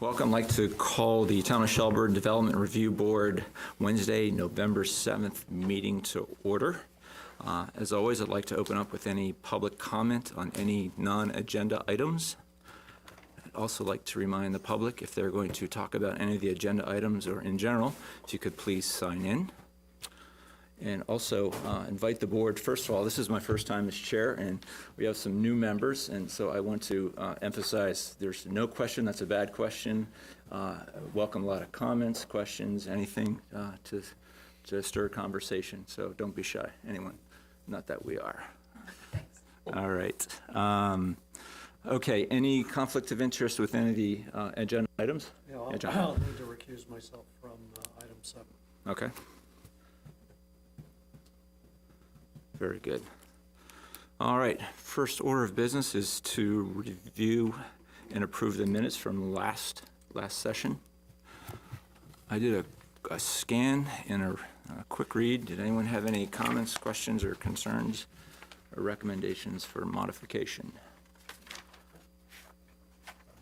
Welcome. I'd like to call the Town of Shelburne Development Review Board Wednesday, November 7th meeting to order. As always, I'd like to open up with any public comment on any non-agenda items. I'd also like to remind the public, if they're going to talk about any of the agenda items or in general, if you could please sign in. And also invite the board. First of all, this is my first time as chair, and we have some new members, and so I want to emphasize there's no question that's a bad question. Welcome a lot of comments, questions, anything to stir conversation, so don't be shy, anyone. Not that we are. Thanks. All right. Okay, any conflict of interest with any of the agenda items? Yeah, Yeah, I'll need to recuse myself from item 7. Okay. Very good. All right, first order of business is to review and approve the minutes from last session. I did a scan and a quick read. Did anyone have any comments, questions, or concerns, or recommendations for modification?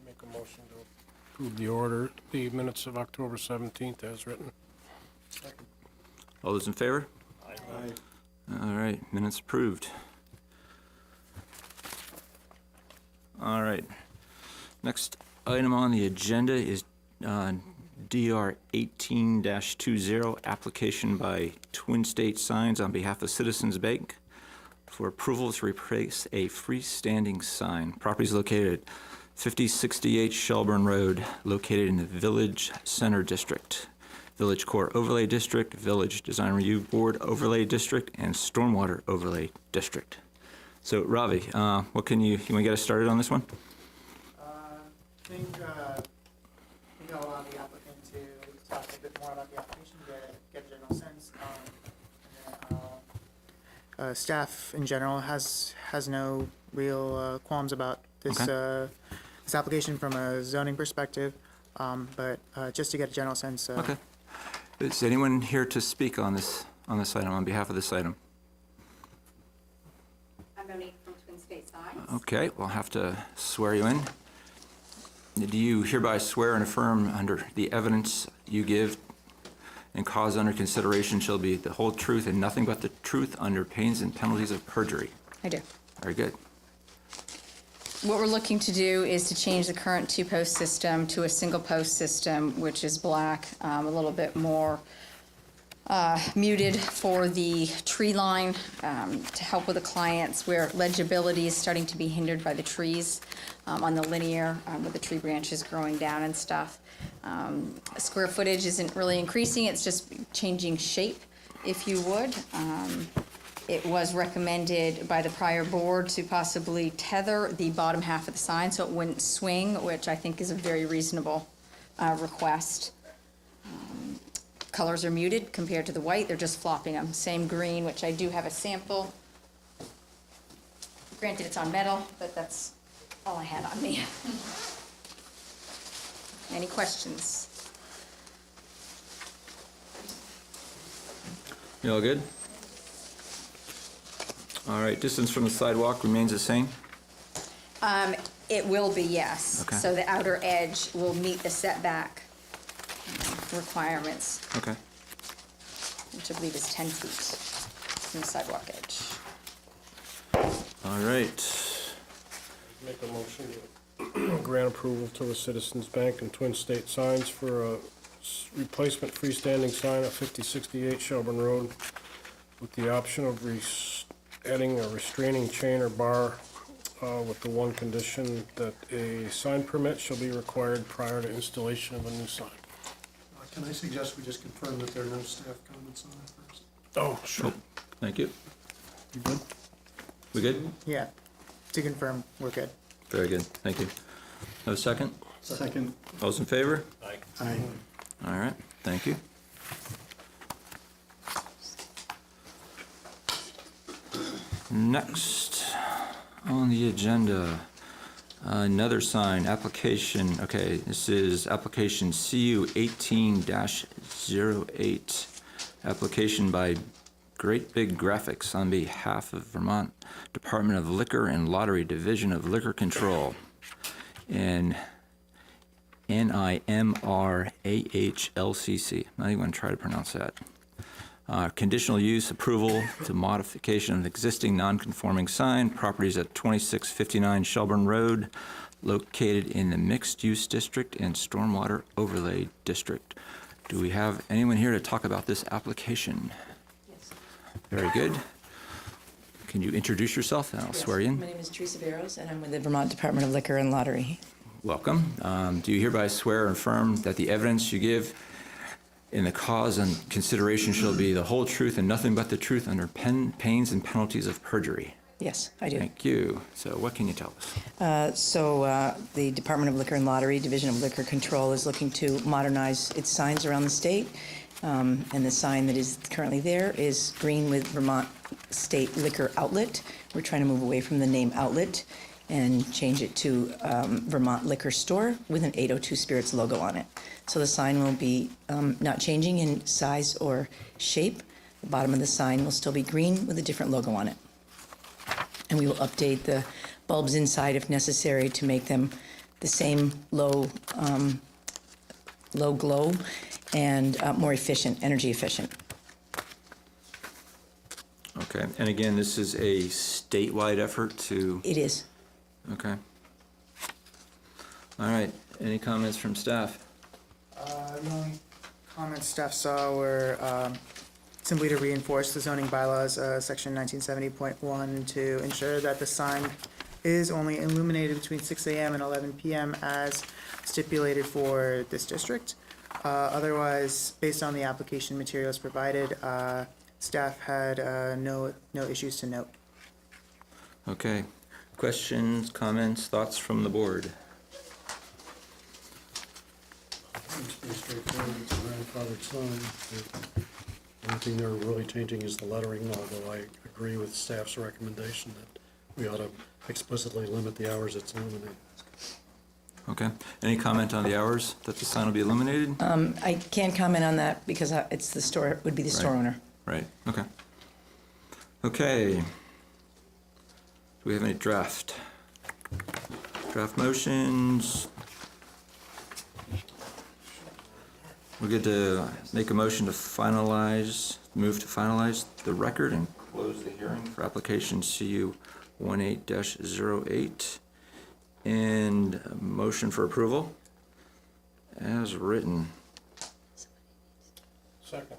Make a motion to approve the minutes of October 17th as written. Second. All those in favor? Aye. All right, minutes approved. All right, next item on the agenda is DR 18-20, application by Twin State Signs on behalf of Citizens Bank for approval to replace a freestanding sign. Property is located at 5068 Shelburne Road, located in the Village Center District, Village Core Overlay District, Village Design Review Board Overlay District, and Stormwater Overlay District. So, Ravi, what can you want to get us started on this one? I think we got a lot of the applicant to talk a bit more about the application, get a general sense. And then, staff in general has no real qualms about this Okay. This application from a zoning perspective, but just to get a general sense. Okay. Is anyone here to speak on this item, on behalf of this item? I'm Monique from Twin State Signs. Okay, we'll have to swear you in. Do you hereby swear and affirm under the evidence you give and cause under consideration shall be the whole truth and nothing but the truth under pains and penalties of perjury? I do. Very good. What we're looking to do is to change the current two-post system to a single-post system, which is black, a little bit more muted for the tree line, to help with the clients where legibility is starting to be hindered by the trees on the linear, with the tree branches growing down and stuff. Square footage isn't really increasing, it's just changing shape, if you would. It was recommended by the prior board to possibly tether the bottom half of the sign so it wouldn't swing, which I think is a very reasonable request. Colors are muted compared to the white. They're just flopping them. Same green, which I do have a sample. Granted, it's on metal, but that's all I had on me. Any questions? You all good? All right, distance from the sidewalk remains the same? It will be, yes. Okay. So the outer edge will meet the setback requirements, Okay. which I believe is 10 feet from the sidewalk edge. All right. Make a motion to grant approval to the Citizens Bank and Twin State Signs for a replacement freestanding sign at 5068 Shelburne Road with the option of adding a restraining chain or bar with the one condition that a sign permit shall be required prior to installation of a new sign. Can I suggest we just confirm that there are no staff comments on that first? Oh, sure. Thank you. You good? We good? Yeah, to confirm, we're good. Very good. Thank you. Have a second? Second. All those in favor? Aye. All right. Thank you. Next on the agenda, another sign application. Okay, this is application CU 18-08, application by Great Big Graphics on behalf of Vermont Department of Liquor and Lottery Division of Liquor Control. And NIMRAH-LCC. I'm not even going to try to pronounce that. Conditional use approval to modification of an existing non-conforming sign, properties at 2659 Shelburne Road, located in the mixed-use district and stormwater overlay district. Do we have anyone here to talk about this application? Yes. Very good. Can you introduce yourself and I'll swear you in? My name is Teresa Barrows, and I'm with the Vermont Department of Liquor and Lottery. Welcome. Do you hereby swear or affirm that the evidence you give in the cause and consideration shall be the whole truth and nothing but the truth under pains and penalties of perjury? Yes, I do. Thank you. So what can you tell us? The Department of Liquor and Lottery, Division of Liquor Control, is looking to modernize its signs around the state. And the sign that is currently there is green with Vermont State Liquor Outlet. We're trying to move away from the name outlet and change it to Vermont Liquor Store with an 802 Spirits logo on it. So the sign will be not changing in size or shape. The bottom of the sign will still be green with a different logo on it. And we will update the bulbs inside if necessary to make them the same low glow and more efficient, energy efficient. Okay. And again, this is a statewide effort to... It is. Okay. All right. Any comments from staff? The only comments staff saw were simply to reinforce the zoning bylaws, section 1970.1, to ensure that the sign is only illuminated between 6 a.m. and 11 p.m. as stipulated for this district. Otherwise, based on the application materials provided, staff had no issues to note. Okay. Questions, comments, thoughts from the board? It's pretty straightforward, it's a grandfathered sign. The only thing they're really changing is the lettering, although I agree with staff's recommendation that we ought to explicitly limit the hours it's illuminated. Okay. Any comment on the hours that the sign will be illuminated? I can't comment on that because it's the store, would be the store Right. owner. Right. Okay. Okay. Do we have any draft motions? We're good to make a motion to move to finalize the record and close the hearing for application CU 18-08 and a motion for approval as written. Second.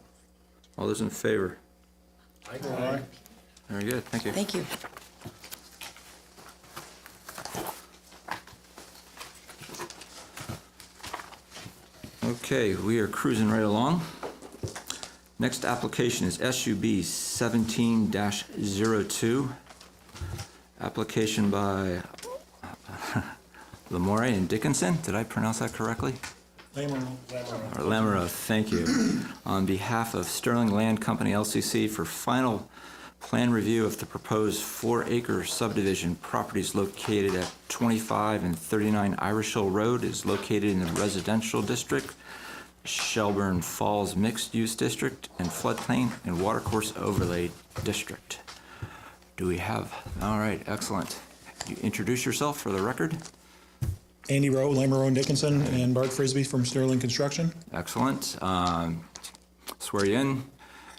All those in favor? Aye. Very good. Thank you. Thank you. Okay, we are cruising right along. Next application is SUB 17-02. Application by Lamoureaux and Dickinson. Did I pronounce that correctly? Or Lamoureaux, thank you. On behalf of Sterling Land Company LCC for final plan review of the proposed 4-acre subdivision properties located at 25 and 39 Irish Hill Road is located in the residential district, Shelburne Falls Mixed Use District, and Floodplain and Watercourse Overlay District. Do we have, all right, excellent. You introduce yourself for the record. Andy Rowe, Lamoureaux and Dickinson, and Bart Frisbee from Sterling Construction. Excellent. Swear you in.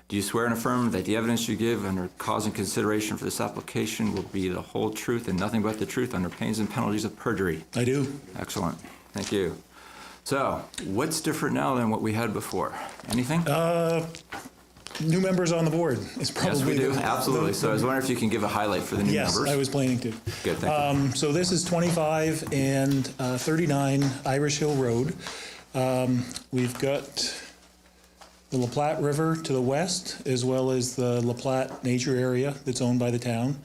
Do you swear and affirm that the evidence you give under cause and consideration for this application will be the whole truth and nothing but the truth under pains and penalties of perjury? I do. Excellent. Thank you. So, what's different now than what we had before? Anything? New members on the board is probably... Yes, we do. Absolutely. So I was wondering if you can give a highlight for the new Yes, members. I was planning to. Good, thank you. So this is 25 and 39 Irish Hill Road. We've got the La Platte River to the west, as well as the La Platte Nature Area that's owned by the town.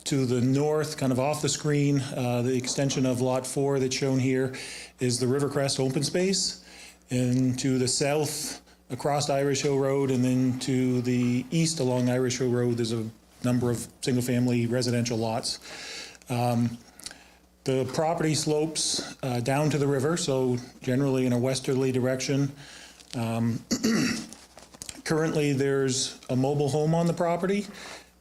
To the north, kind of off the screen, the extension of Lot 4 that's shown here is the Rivercrest open space. And to the south, across Irish Hill Road, and then to the east along Irish Hill Road, there's a number of single-family residential lots. The property slopes down to the river, so generally in a westerly direction. Currently, there's a mobile home on the property.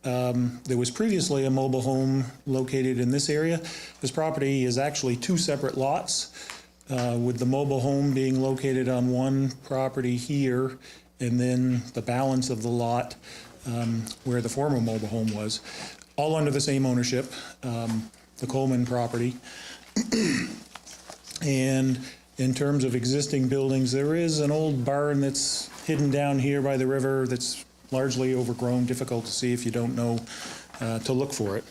There was previously a mobile home located in this area. This property is actually two separate lots, with the mobile home being located on one property here, and then the balance of the lot where the former mobile home was, all under the same ownership, the Coleman property. And in terms of existing buildings, there is an old barn that's hidden down here by the river that's largely overgrown, difficult to see if you don't know to look for it.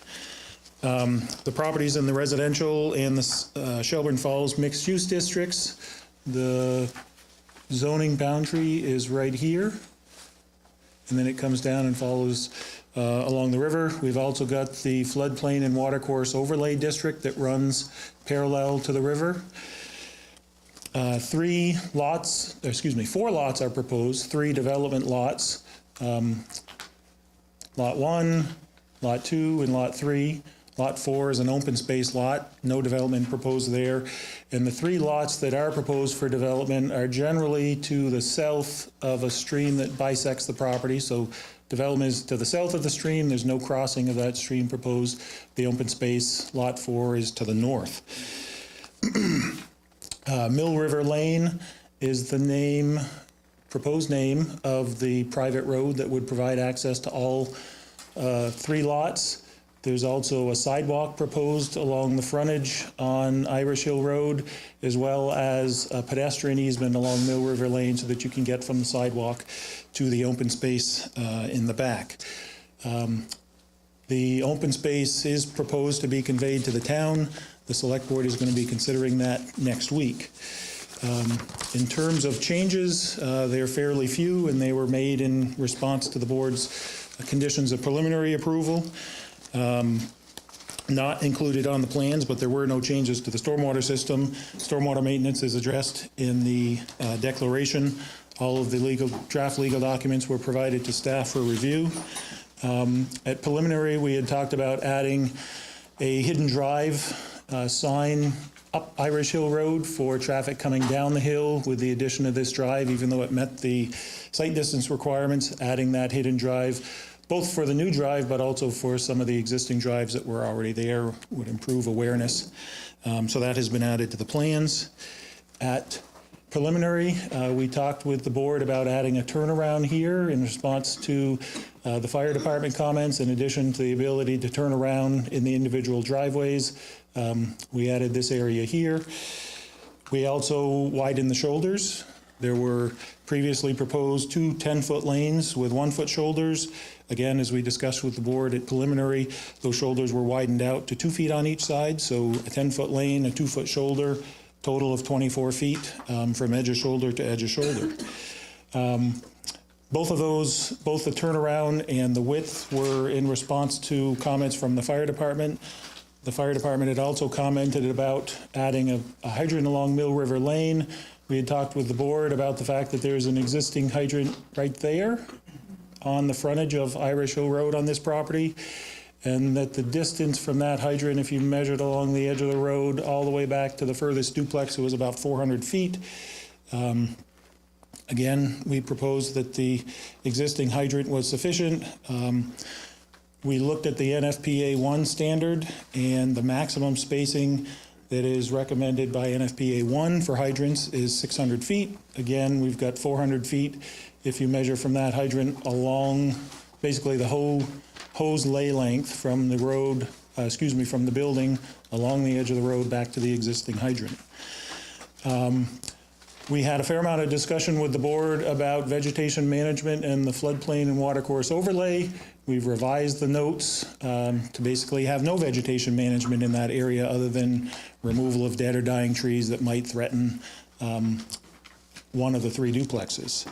The properties in the residential and the Shelburne Falls mixed-use districts, the zoning boundary is right here, and then it comes down and follows along the river. We've also got the Floodplain and Watercourse overlay district that runs parallel to the river. 4 lots are proposed, 3 development lots. Lot 1, Lot 2, and Lot 3. Lot 4 is an open space lot, no development proposed there. And the 3 lots that are proposed for development are generally to the south of a stream that bisects the property. So development is to the south of the stream. There's no crossing of that stream proposed. The open space, Lot 4, is to the north. Mill River Lane is the proposed name of the private road that would provide access to all 3 lots. There's also a sidewalk proposed along the frontage on Irish Hill Road, as well as a pedestrian easement along Mill River Lane so that you can get from the sidewalk to the open space in the back. The open space is proposed to be conveyed to the town. The select board is going to be considering that next week. In terms of changes, they're fairly few, and they were made in response to the board's conditions of preliminary approval. Not included on the plans, but there were no changes to the stormwater system. Stormwater maintenance is addressed in the declaration. All of the draft legal documents were provided to staff for review. At preliminary, we had talked about adding a hidden drive sign up Irish Hill Road for traffic coming down the hill with the addition of this drive, even though it met the site distance requirements, adding that hidden drive, both for the new drive, but also for some of the existing drives that were already there, would improve awareness. So that has been added to the plans. At preliminary, we talked with the board about adding a turnaround here in response to the fire department comments, in addition to the ability to turn around in the individual driveways. We added this area here. We also widened the shoulders. There were previously proposed 2 10-foot lanes with 1-foot shoulders. Again, as we discussed with the board at preliminary, those shoulders were widened out to 2 feet on each side. So a 10-foot lane, a 2-foot shoulder, total of 24 feet from edge of shoulder to edge of shoulder. Both of those, both the turnaround and the width, were in response to comments from the fire department. The fire department had also commented about adding a hydrant along Mill River Lane. We had talked with the board about the fact that there's an existing hydrant right there on the frontage of Irish Hill Road on this property, and that the distance from that hydrant, if you measured along the edge of the road all the way back to the furthest duplex, it was about 400 feet. Again, we proposed that the existing hydrant was sufficient. We looked at the NFPA 1 standard, and the maximum spacing that is recommended by NFPA 1 for hydrants is 600 feet. Again, we've got 400 feet if you measure from that hydrant along basically the whole hose lay length from the road, from the building along the edge of the road back to the existing hydrant. We had a fair amount of discussion with the board about vegetation management and the floodplain and watercourse overlay. We've revised the notes to basically have no vegetation management in that area other than removal of dead or dying trees that might threaten one of the 3 duplexes.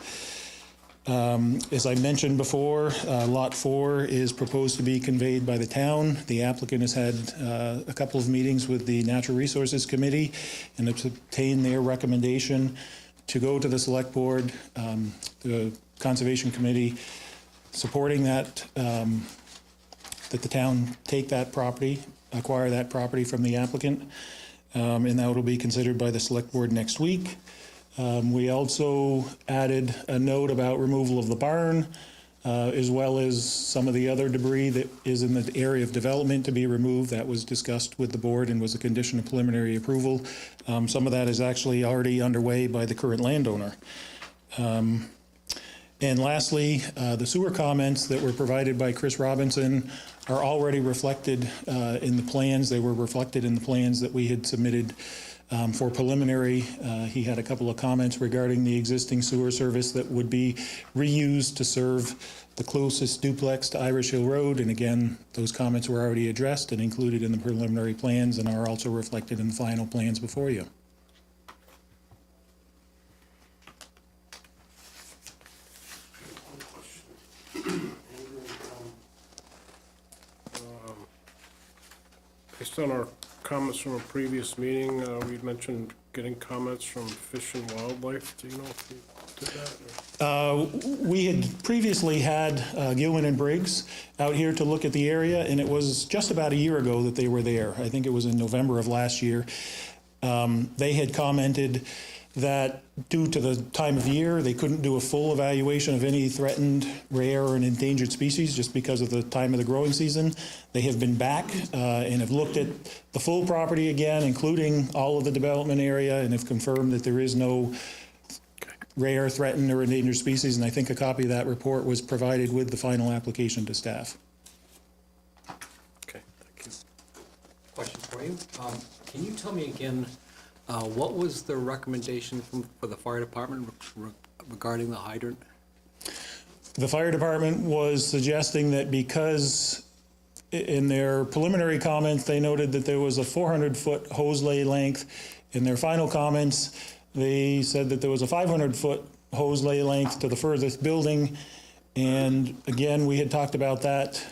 As I mentioned before, Lot 4 is proposed to be conveyed by the town. The applicant has had a couple of meetings with the Natural Resources Committee and has obtained their recommendation to go to the Select Board, the Conservation Committee, supporting that, that the town take that property, acquire that property from the applicant, and that will be considered by the Select Board next week. We also added a note about removal of the barn. as well as some of the other debris that is in the area of development to be removed. That was discussed with the board and was a condition of preliminary approval. Some of that is actually already underway by the current landowner. And lastly, the sewer comments that were provided by Chris Robinson are already reflected in the plans. They were reflected in the plans that we had submitted for preliminary. He had a couple of comments regarding the existing sewer service that would be reused to serve the closest duplex to Irish Hill Road. And again, those comments were already addressed and included in the preliminary plans and are also reflected in the final plans before you. Based on our comments from a previous meeting, we'd mentioned getting comments from Fish and Wildlife. Do you know if you did that? Or? We had previously had Gilman and Briggs out here to look at the area, and it was just about a year ago that they were there. I think it was in November of last year. They had commented that due to the time of year, they couldn't do a full evaluation of any threatened, rare, or endangered species just because of the time of the growing season. They have been back and have looked at the full property again, including all of the development area, and have confirmed that there is no rare, threatened, or endangered species. And I think a copy of that report was provided with the final application to staff. Okay, thank you. Question for you. Can you tell me again, what was the recommendation for the fire department regarding the hydrant? The fire department was suggesting that because in their preliminary comments, they noted that there was a 400-foot hose lay length. In their final comments, they said that there was a 500-foot hose lay length to the furthest building. And again, we had talked about that,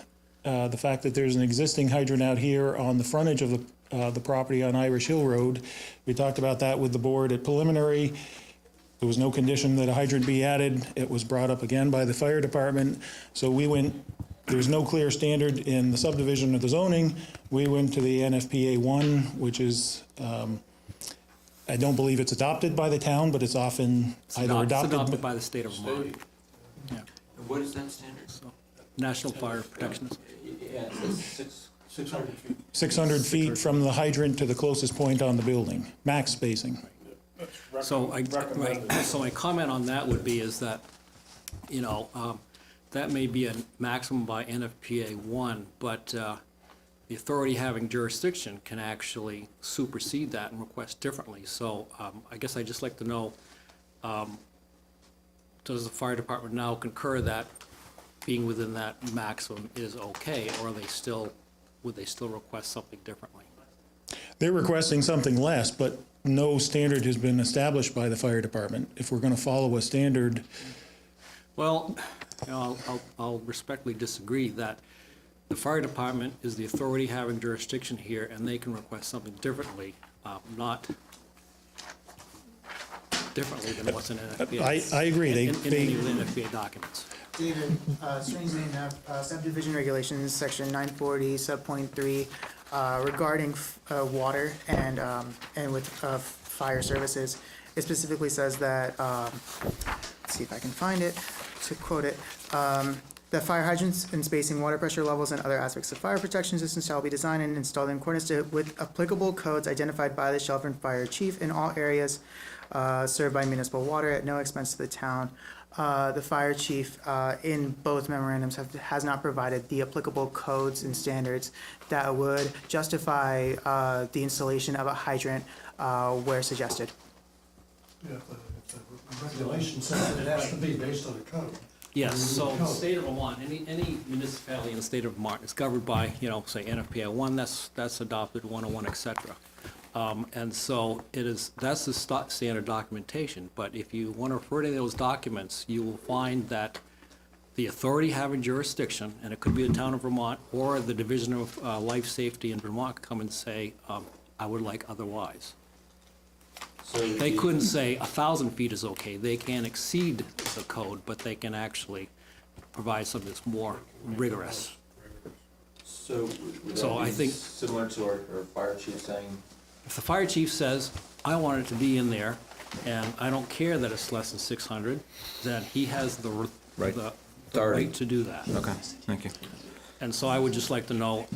the fact that there's an existing hydrant out here on the frontage of the property on Irish Hill Road. We talked about that with the board at preliminary. There was no condition that a hydrant be added. It was brought up again by the fire department. So we went, there's no clear standard in the subdivision or the zoning. We went to the NFPA 1, which is, I don't believe it's adopted by the town, but it's often either It's adopted. adopted by the state of Vermont. Yeah. What is that standard? National Fire Protection. Yeah, it's 600 feet. 600 feet from the hydrant to the closest point on the building, max spacing. So my comment on that would be is that, you know, that may be a maximum by NFPA 1, but the authority having jurisdiction can actually supersede that and request differently. So I guess I'd just like to know, does the fire department now concur that being within that maximum is okay, or are they still, would they still request something differently? They're requesting something less, but no standard has been established by the fire department. If we're going to follow a standard, Well, you know, I'll respectfully disagree that the fire department is the authority having jurisdiction here, and they can request something differently, not differently than what's in NFPA. I agree. In any of the NFPA documents. David, strange name, subdivision regulations, section 940, subpoint 3, regarding water and with fire services. It specifically says that, let's see if I can find it, to quote it, that fire hydrants and spacing, water pressure levels, and other aspects of fire protection systems shall be designed and installed in accordance with applicable codes identified by the Shelburne Fire Chief in all areas served by municipal water at no expense to the town. The fire chief in both memorandums has not provided the applicable codes and standards that would justify the installation of a hydrant where suggested. Yeah, if the regulation says it has to be based on a code. Yes, so the state of Vermont, any municipality in the state of Vermont is governed by, you know, say NFPA 1, that's adopted 101, et cetera. And so that's the standard documentation, but if you want to refer to those documents, you will find that the authority having jurisdiction, and it could be the town of Vermont or the Division of Life Safety in Vermont, come and say, I would like otherwise. So They couldn't say 1,000 feet is okay, they can't exceed the code, but they can actually provide something that's more rigorous. So would So that I be think- similar to our fire chief saying, If the fire chief says, I want it to be in there, and I don't care that it's less than 600, then he has the the Authority. right to do that. Okay, thank you. And so I would just like to know,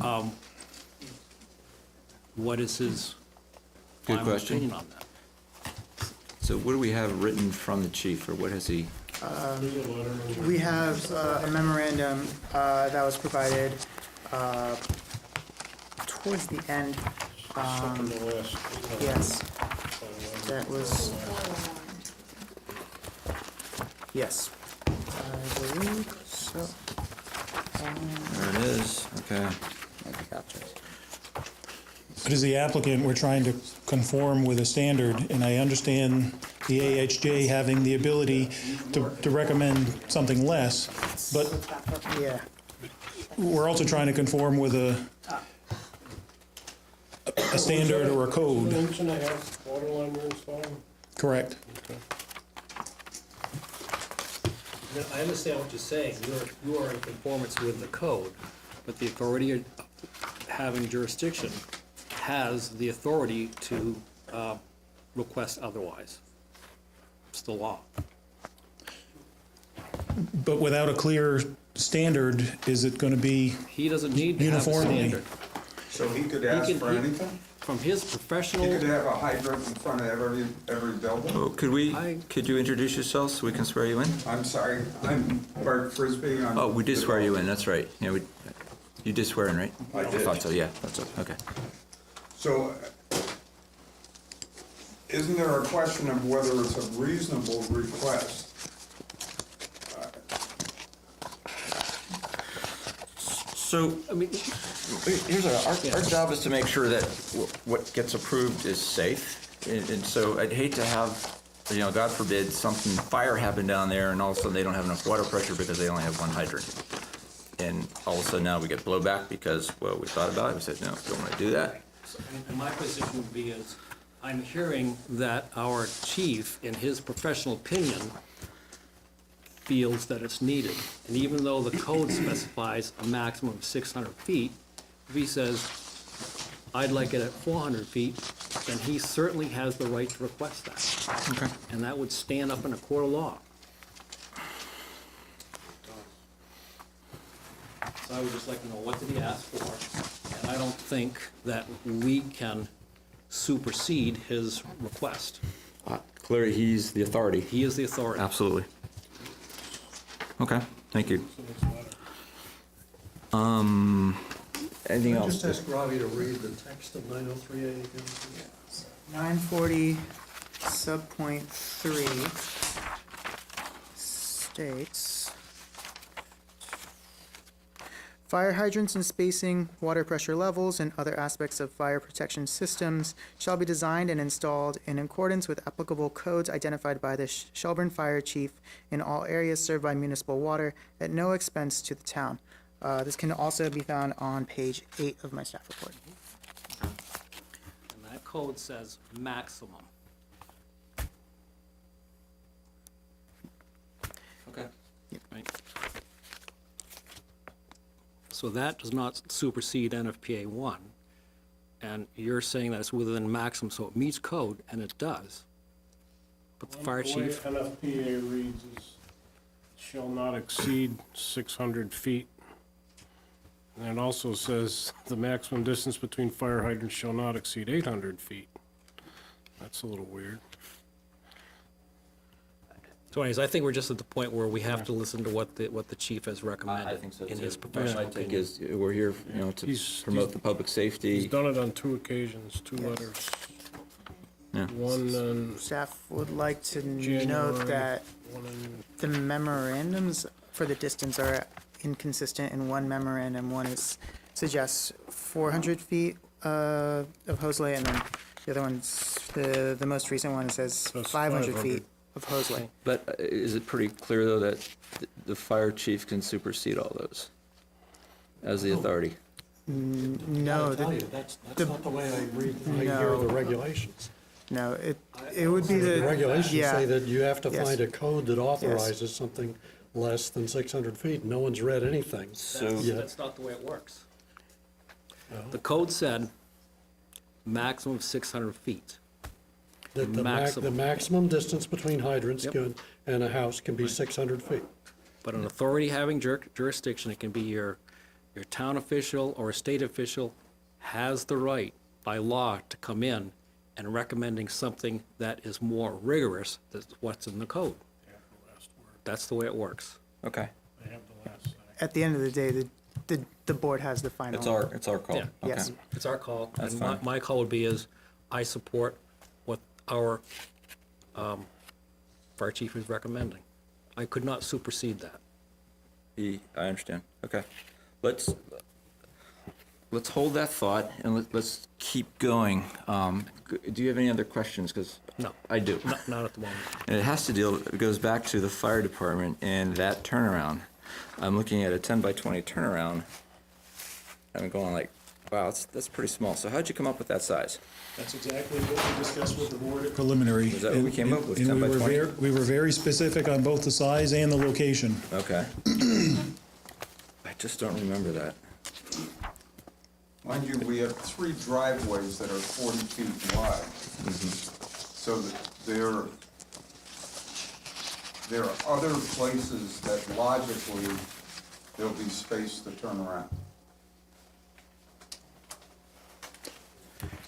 what is his Good final question. opinion on that? So what do we have written from the chief, or what has he? We have a memorandum that was provided towards the end. Second to last. Yes, that was, yes. I believe so. There it is, okay. But as the applicant, we're trying to conform with a standard, and I understand the AHJ having the ability to recommend something less, but Yeah, we're also trying to conform with a standard or a An code, inch and a half water line you're installing? correct? Okay. I understand what you're saying. You are in conformance with the code, but the authority of having jurisdiction has the authority to request otherwise. It's the law. But without a clear standard, is it going to be He doesn't need to have a Uniformly. standard. So he could ask can- for he- anything? From his He professional, could have a hydrant in front of every building? Oh, could you introduce yourself so we can swear you in? I'm sorry, I'm Bart Frisbee. I'm Oh, we did swear you in, that's right. Yeah, you did swear in, right? I did. thought so, yeah, that's okay. So, isn't there a question of whether it's a reasonable request? So, I mean, here's our job is to make sure that what gets approved is safe. And so I'd hate to have, God forbid, fire happen down there and all of a sudden they don't have enough water pressure because they only have one hydrant. And all of a sudden now we get blowback because, well, we thought about it, we said, no, don't want to do that. and my position would be is, I'm hearing that our chief, in his professional opinion, feels that it's needed. And even though the code specifies a maximum of 600 feet, if he says, I'd like it at 400 feet, then he certainly has the right to request that. Okay. And that would stand up in a court of law. So I would just like to know, what did he ask for? And I don't think that we can supersede his request. Clearly, he's the authority. He is the authority. Absolutely. Okay, thank you. Anything Can I else? just ask Ravi to read the text of 903A again? 940 subpoint 3 states, fire hydrants and spacing, water pressure levels, and other aspects of fire protection systems shall be designed and installed in accordance with applicable codes identified by the Shelburne Fire Chief in all areas served by municipal water at no expense to the town. This can also be found on page 8 of my staff report. And that code says maximum. Okay. Right? So that does not supersede NFPA 1. And you're saying that it's within maximum, so it meets code, and it does. But the fire chief, The way NFPA reads is, shall not exceed 600 feet. And it also says the maximum distance between fire hydrants shall not exceed 800 feet. That's a little weird. so anyways, I think we're just at the point where we have to listen to what the chief has recommended in his professional My take opinion. is, we're here, to He's- promote the public He's safety. done it on 2 occasions, 2 letters. Yeah. One in Staff would like to January, note that one in the memorandums for the distance are inconsistent. In one memorandum, one suggests 400 feet of hoseley, and then the other one's, the most recent one says Says 500 500. feet of hoseley. But is it pretty clear, though, that the fire chief can supersede all those as the authority? No, I'll tell you, that's not the way I hear the regulations. no, it would be The the, regulations yeah. say that you have to Yes. find a code that authorizes something less than 600 feet. No one's read anything. Yeah. That's not the way it works. The code said maximum of 600 feet. The Maximum. maximum distance between hydrants Yep. and a house can be 600 feet. But an authority having jurisdiction, it can be your town official or a state official, has the right by law to come in and recommending something that is more rigorous than what's in the code. That's the way it works. Okay. They have the last say. At the end of the day, the board has the final. It's our call. Yeah. Okay. Yes. It's our call. That's And fine. my call would be is, I support what our fire chief is recommending. I could not supersede that. I understand. Okay. Let's hold that thought and let's keep going. Do you have any other questions? Because No. I do. Not at the moment. And it goes back to the fire department and that turnaround. I'm looking at a 10 by 20 turnaround. I'm going like, wow, that's pretty small. So how'd you come up with that size? That's exactly what we discussed with the board at preliminary. Is that what we came up with, And 10 by we were 20? We were very specific on both the size and the location. Okay. I just don't remember that. Mind you, we have 3 driveways that are 40 feet wide. So that there are other places that logically there'll be space to turn around.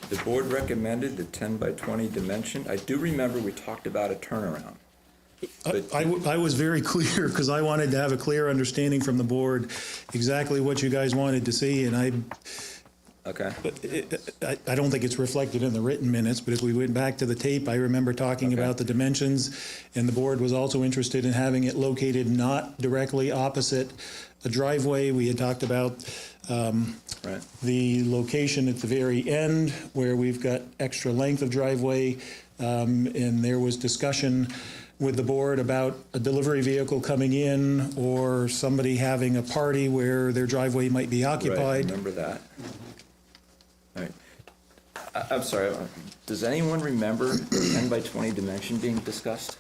The board recommended the 10 by 20 dimension. I do remember we talked about a turnaround. I was very clear, because I wanted to have a clear understanding from the board exactly what you guys wanted to see, and Okay. I don't think it's reflected in the written minutes, but if we went back to the tape, I remember talking Okay. about the dimensions, and the board was also interested in having it located not directly opposite a driveway. We had talked about Right. the location at the very end, where we've got extra length of driveway, and there was discussion with the board about a delivery vehicle coming in, or somebody having a party where their driveway might be Right, occupied. remember that. All right. I'm sorry, does anyone remember the 10 by 20 dimension being discussed?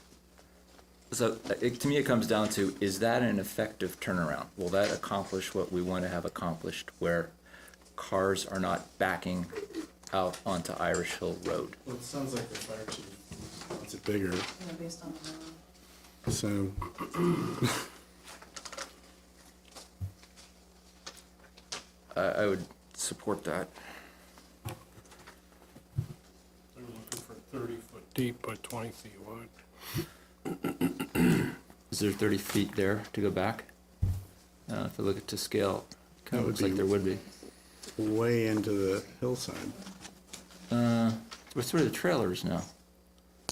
So, to me, it comes down to, is that an effective turnaround? Will that accomplish what we want to have accomplished, where cars are not backing out onto Irish Hill Road? Well, it sounds like the fire chief wants it bigger. So, I would support that. They're looking for 30-foot deep by 20 feet wide. Is there 30 feet there to go back? If I look at to scale, kind of That would looks like be- there would be. way into the hillside. What's where the trailer is now?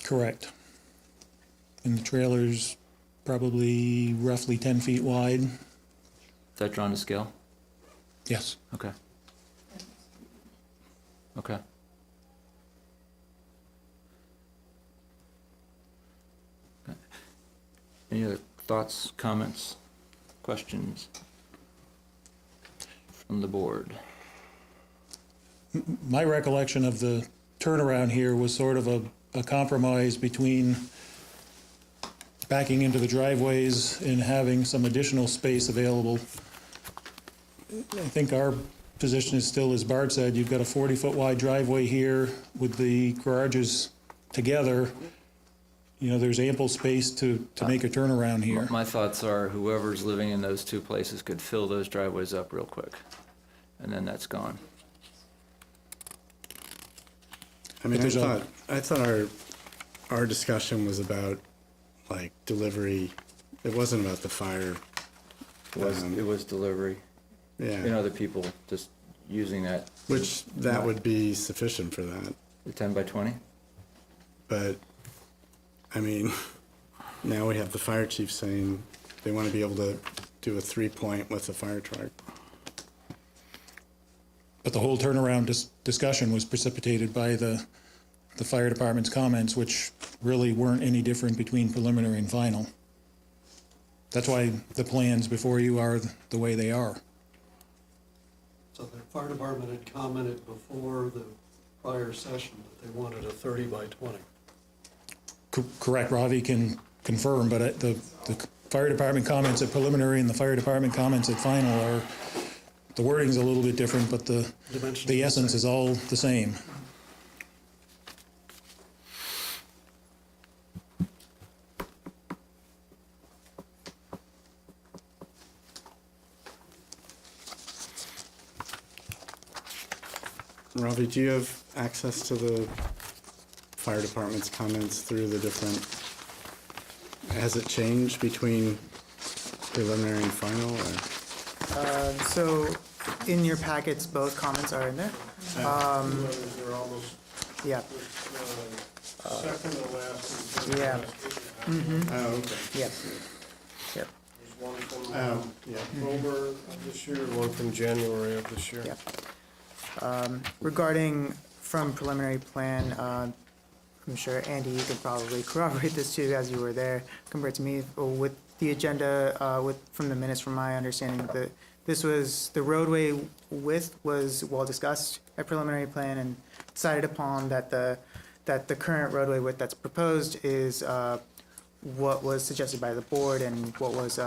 Correct. And the trailer's probably roughly 10 feet wide. Is that drawn to scale? Yes. Okay. Okay. Okay. Any other thoughts, comments, questions from the board? My recollection of the turnaround here was sort of a compromise between backing into the driveways and having some additional space available. I think our position is still, as Bart said, you've got a 40-foot wide driveway here with the garages together. You know, there's ample space to make a turnaround here. My thoughts are whoever's living in those two places could fill those driveways up real quick, and then that's gone. I mean, But there's I thought our discussion was about, like, delivery. It wasn't about the fire. It was delivery. Yeah, And other people just using that, which that would be sufficient for that. the 10 by 20? But, I mean, now we have the fire chief saying they want to be able to do a 3-point with a fire truck. But the whole turnaround discussion was precipitated by the fire department's comments, which really weren't any different between preliminary and final. That's why the plans before you are the way they are. So the fire department had commented before the prior session that they wanted a 30 by 20. Correct, Ravi can confirm, but the fire department comments at preliminary and the fire department comments at final are, the wording's a little bit different, but the essence is all the same. Ravi, do you have access to the fire department's comments through the different, has it changed between preliminary and final, or? So in your packets, both comments are in there. They're almost, Yeah, second to last. and Yeah. Oh, okay. yeah, yeah, There's one from October of this year, one from January of this year. yeah. Regarding from preliminary plan, I'm sure, Andy, you could probably corroborate this too, as you were there, compared to me. With the agenda, from the minutes, from my understanding, this was, the roadway width was well discussed at preliminary plan and decided upon that the current roadway width that's proposed is what was suggested by the board and what was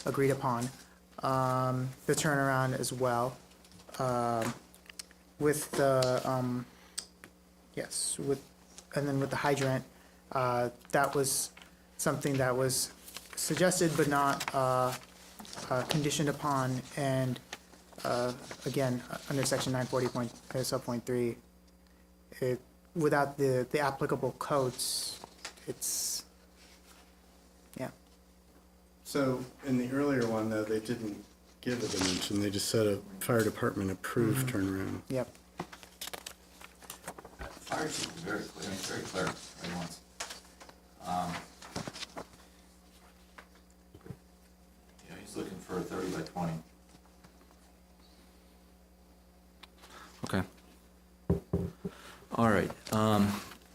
agreed upon. The turnaround as well. With the, yes, and then with the hydrant, that was something that was suggested but not conditioned upon, and again, under section 940 subpoint 3, without the applicable codes, it's, yeah. So in the earlier one, though, they didn't give a dimension, they just said a fire department approved turnaround. Yep. Fire chief was very clear, very clear at once. You know, he's looking for a 30 by 20. Okay. All right.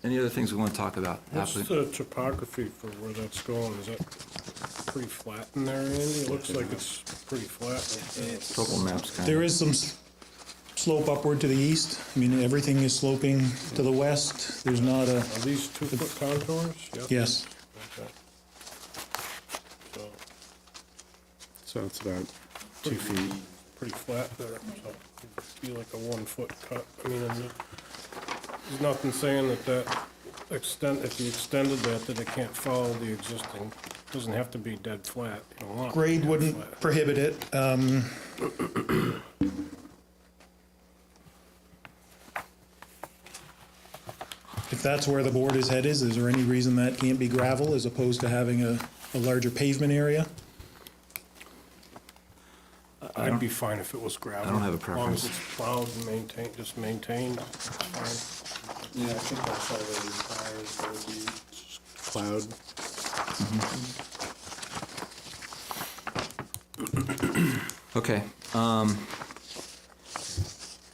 Any other things we want to talk about? What's the topography for where that's going? Is that pretty flat in there, Andy? It looks like it's pretty flat. Total maps kind There of. is some slope upward to the east. I mean, everything is sloping to the west. There's not a, Are these 2-foot contours? Yep. yes. Okay. So, So it's about 2 feet. pretty flat there, so it'd be like a 1-foot cut. I mean, there's nothing saying that extent, if you extended that it can't follow the existing. Doesn't have to be dead flat. You don't want it to be Grade dead wouldn't flat. prohibit it. If that's where the board's head is there any reason that can't be gravel as opposed to having a larger pavement area? I'd be fine if it was gravel. I don't have a As long as preference. it's plowed and maintained, just maintained, it's fine. Yeah, I think that's already required, so it would be cloud. Okay.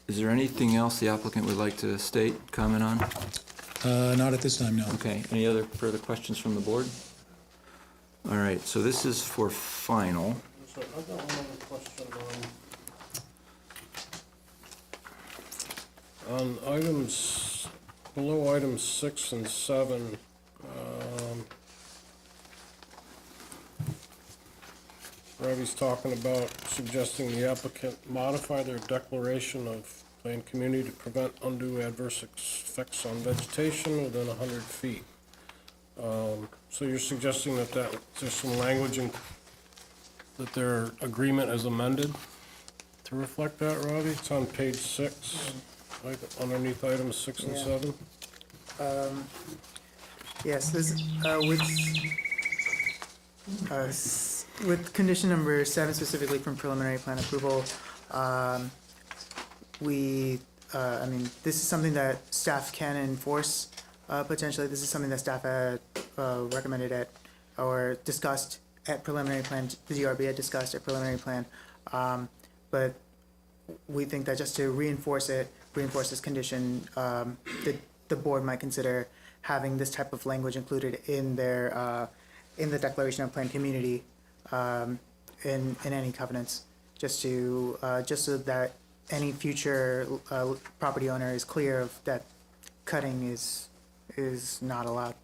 Is there anything else the applicant would like to state, comment on? Not at this time, no. Okay, any other further questions from the board? All right, so this is for final. So I've got one other question on items, below items 6 and 7, Ravi's talking about suggesting the applicant modify their declaration of planned community to prevent undue adverse effects on vegetation within 100 feet. So you're suggesting that there's some language in, that their agreement is amended to reflect that, Ravi? It's on page 6, like underneath items 6 and Yeah. 7. Yes, this, with condition number 7 specifically from preliminary plan approval, I mean, this is something that staff can enforce, potentially. This is something that staff had recommended at, or discussed at preliminary plan, the DRB had discussed at preliminary plan. But we think that just to reinforce this condition, the board might consider having this type of language included in their, in the declaration of planned community, in any covenants, just to, just so that any future property owner is clear of that cutting is not allowed.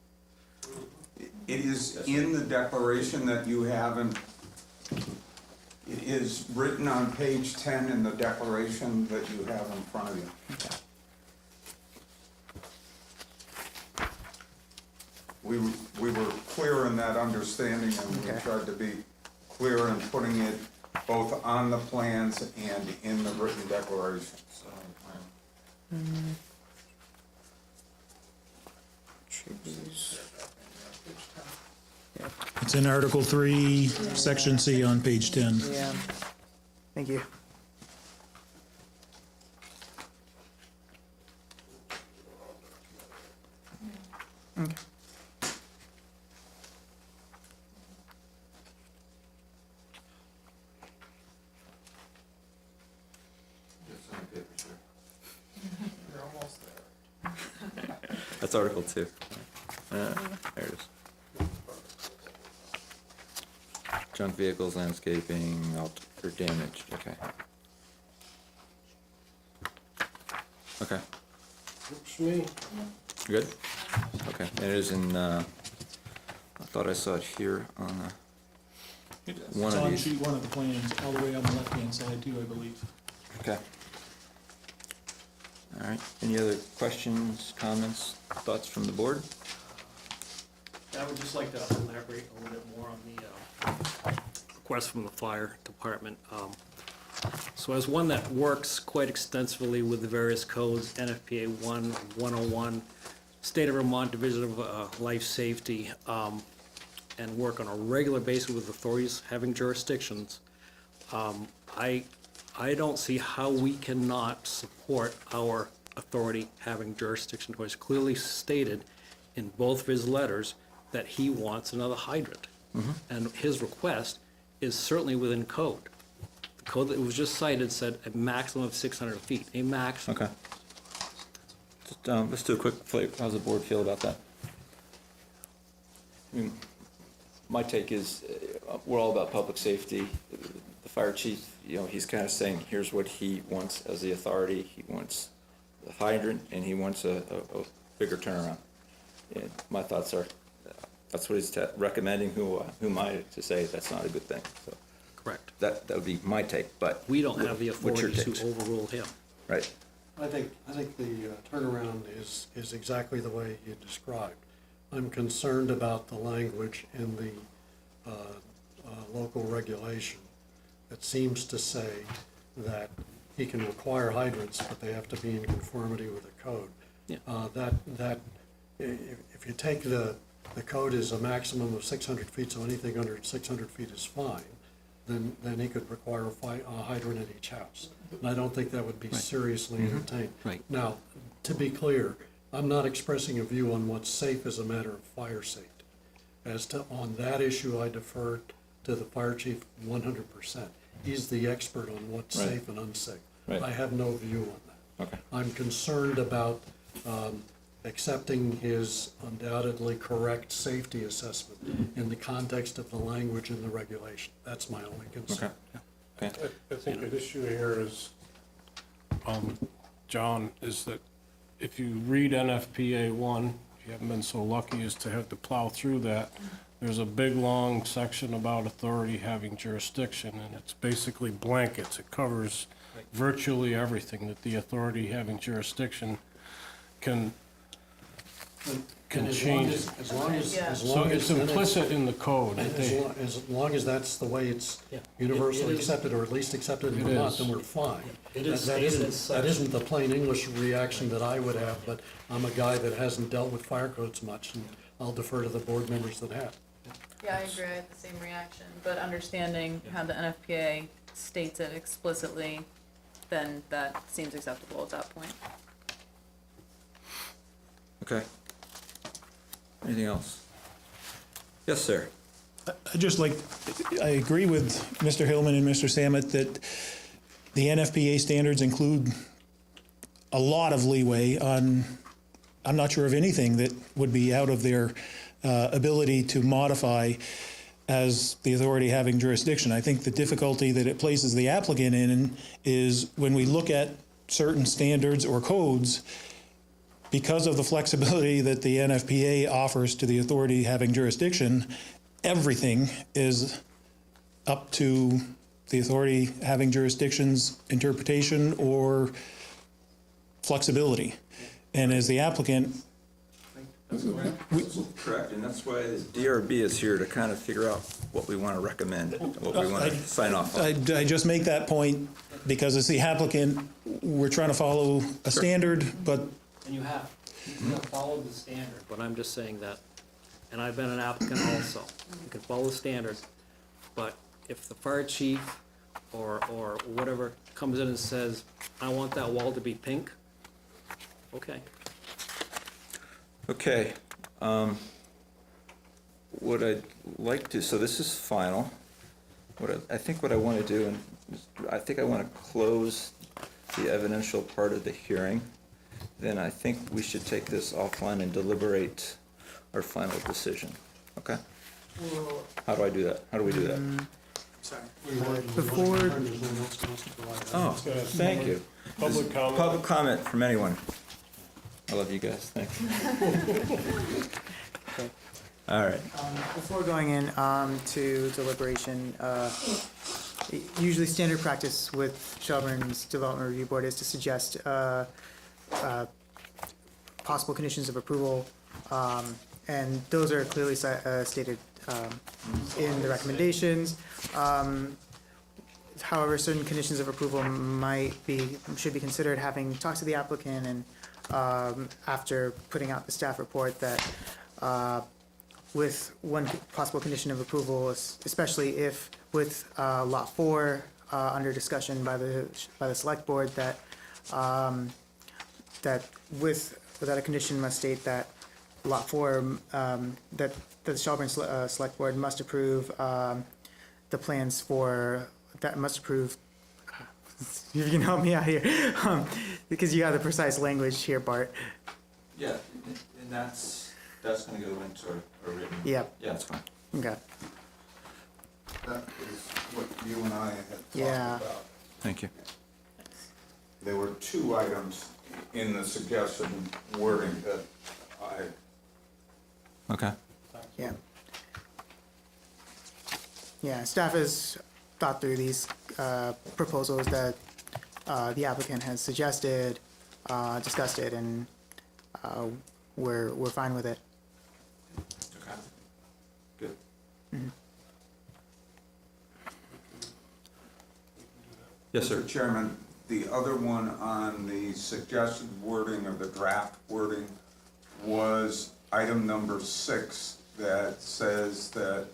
It is in the declaration that you have, and it is written on page 10 in the declaration that you have in front of you. We were clear in that understanding, and we Okay. tried to be clear in putting it both on the plans and in the written declaration. It's in Article 3, Section C on page 10. Yeah. Thank you. Okay. You're almost there. That's Article 2. There it is. Junk vehicles, landscaping, or damaged, okay. Okay, Works for me. you good? Okay, and it is in, I thought I saw it here on one It's of on these. sheet 1 of the plans, all the way on the left-hand side too, I believe. Okay. All right, any other questions, comments, thoughts from the board? I would just like to elaborate a little bit more on the request from the fire department. So as one that works quite extensively with the various codes, NFPA 1, 101, State of Vermont Division of Life Safety, and work on a regular basis with authorities having jurisdictions, I don't see how we cannot support our authority having jurisdiction. It was clearly stated in both of his letters that he wants another hydrant. And his request is certainly within code. The code that was just cited said a maximum of 600 feet, a maximum. Okay. Just, let's do a quick flavor. How's the board feel about that? I mean, my take is, we're all about public safety. The fire chief, you know, he's kind of saying, here's what he wants as the authority. He wants the hydrant, and he wants a bigger turnaround. And my thoughts are, that's what he's recommending. Who am I to say that's not a good thing? So Correct. that would be my take, but. We don't have the what's your authority take? to overrule him. Right. I think the turnaround is exactly the way you described. I'm concerned about the language in the local regulation that seems to say that he can require hydrants, but they have to be in conformity with the code. Yeah. If you take the code is a maximum of 600 feet, so anything under 600 feet is fine, then he could require a hydrant at each house. And I don't think that would be seriously entertained. Right. Now, to be clear, I'm not expressing a view on what's safe as a matter of fire safety. As to, on that issue, I defer to the fire chief 100%. He's the expert on what's Right. safe and unsafe. Right. I have no view on that. Okay. I'm concerned about accepting his undoubtedly correct safety assessment in the context of the language in the regulation. That's my only concern. Okay. Okay. I think an issue here is, John, is that if you read NFPA 1, if you haven't been so lucky as to have to plow through that, there's a big, long section about authority having jurisdiction, and it's basically blankets. It covers virtually everything that the authority having jurisdiction can And change. as long as So it's implicit in the code. that they- As long as that's the way it's Yeah. universally It is. accepted, or at least accepted in It Vermont, is. then we're fine. It is That stated as such. isn't the plain English reaction that I would have, but I'm a guy that hasn't dealt with fire codes much, and I'll defer to the board members that have. Yeah, I agree, I have the same reaction, but understanding how the NFPA states it explicitly, then that seems acceptable at that point. Okay. Anything else? Yes, sir. I agree with Mr. Hillman and Mr. Samet that the NFPA standards include a lot of leeway on, I'm not sure of anything that would be out of their ability to modify as the authority having jurisdiction. I think the difficulty that it places the applicant in is when we look at certain standards or codes, because of the flexibility that the NFPA offers to the authority having jurisdiction, everything is up to the authority having jurisdiction's interpretation or flexibility. And as the applicant, Correct, and that's why the DRB is here to kind of figure out what we want to recommend, what we want to sign off on. I just make that point because as the applicant, we're trying to follow a standard, but And you have followed the standard, but I'm just saying that, and I've been an applicant also. You can follow the standard, but if the fire chief or whatever comes in and says, I want that wall to be pink, okay. Okay. What I'd like to, so this is final. I think what I want to do, and I think I want to close the evidential part of the hearing. Then I think we should take this offline and deliberate our final decision. Okay? How do I do that? How do we do that? Sorry. Before. Oh, thank you. Public comment. Public comment from anyone. I love you guys. Thanks. All right. Before going in to deliberation, usually standard practice with Shelburne's Development Review Board is to suggest possible conditions of approval, and those are clearly stated in the recommendations. However, certain conditions of approval should be considered, having talked to the applicant and after putting out the staff report that with one possible condition of approval, especially if with Lot 4 under discussion by the select board, that that a condition must state that Lot 4 that the Shelburne Select Board must approve the plans for that must approve. You can help me out here because you have the precise language here, Bart. Yeah, and that's going to go into a written. Yep. Yeah, that's fine. Okay. That is what you and I had talked Yeah. about. Thank you. There were two items in the suggested wording that I Okay. Yeah. Yeah, staff has thought through these proposals that the applicant has suggested, discussed it, and we're fine with it. Okay. Good. Yes, sir. Mr. Chairman, the other one on the suggested wording or the draft wording was item number 6 that says that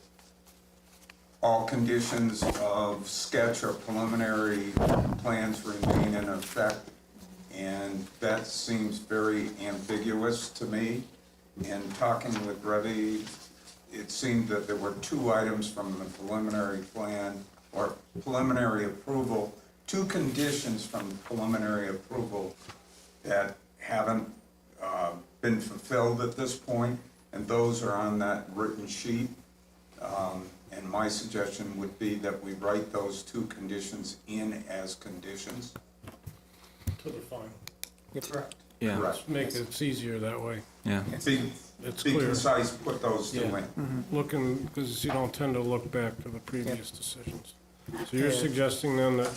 all conditions of sketch or preliminary plans remain in effect, and that seems very ambiguous to me. In talking with Revy, it seemed that there were 2 items from the preliminary plan or preliminary approval, 2 conditions from preliminary approval that haven't been fulfilled at this point, and those are on that written sheet. And my suggestion would be that we write those 2 conditions in as conditions. To the final. Correct. Yeah. Correct. Make it easier that way. Yeah. Be It's be clear. concise, put those 2 Yeah. in. Looking, because you don't tend to look back to the previous decisions. So you're Yeah. suggesting then that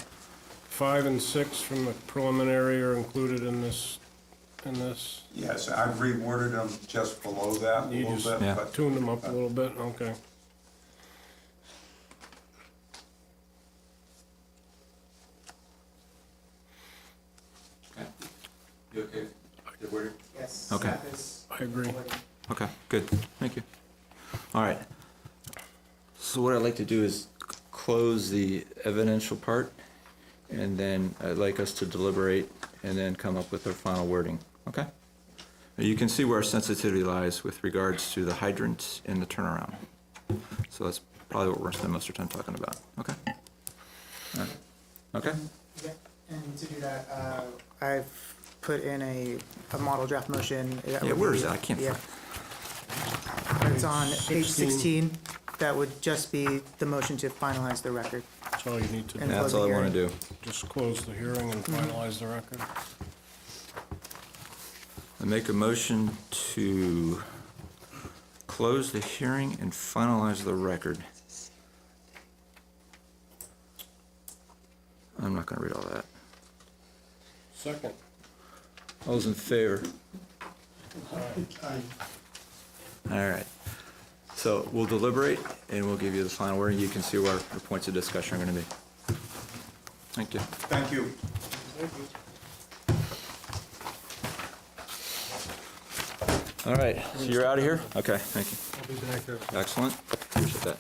5 and 6 from the preliminary are included in this, Yes, I've reworded them just below that a You little just- bit, Yeah. but tuned them up a little bit, okay. you okay? Good word? Yes. Okay. Staff is I agree. Okay, good. Thank you. All right. So what I'd like to do is close the evidential part, and then I'd like us to deliberate and then come up with our final wording, okay? You can see where our sensitivity lies with regards to the hydrant and the turnaround. So that's probably what we're gonna spend most of our time talking about, okay? All right. Okay? Yeah, and to do that, I've put in a model draft motion. Yeah, where is that? I can't Yeah. find. It's on page 16. That would just be the motion to finalize the record. That's all you need to And do. That's all I wanna do. Just close the hearing and finalize the record. I make a motion to close the hearing and finalize the record. I'm not gonna read all that. Second. All those in favor? All right. So we'll deliberate and we'll give you the final wording. You can see where our points of discussion are gonna be. Thank you. Thank you. All right, so you're out of here? Okay, thank you. I'll be back there. Excellent, appreciate that.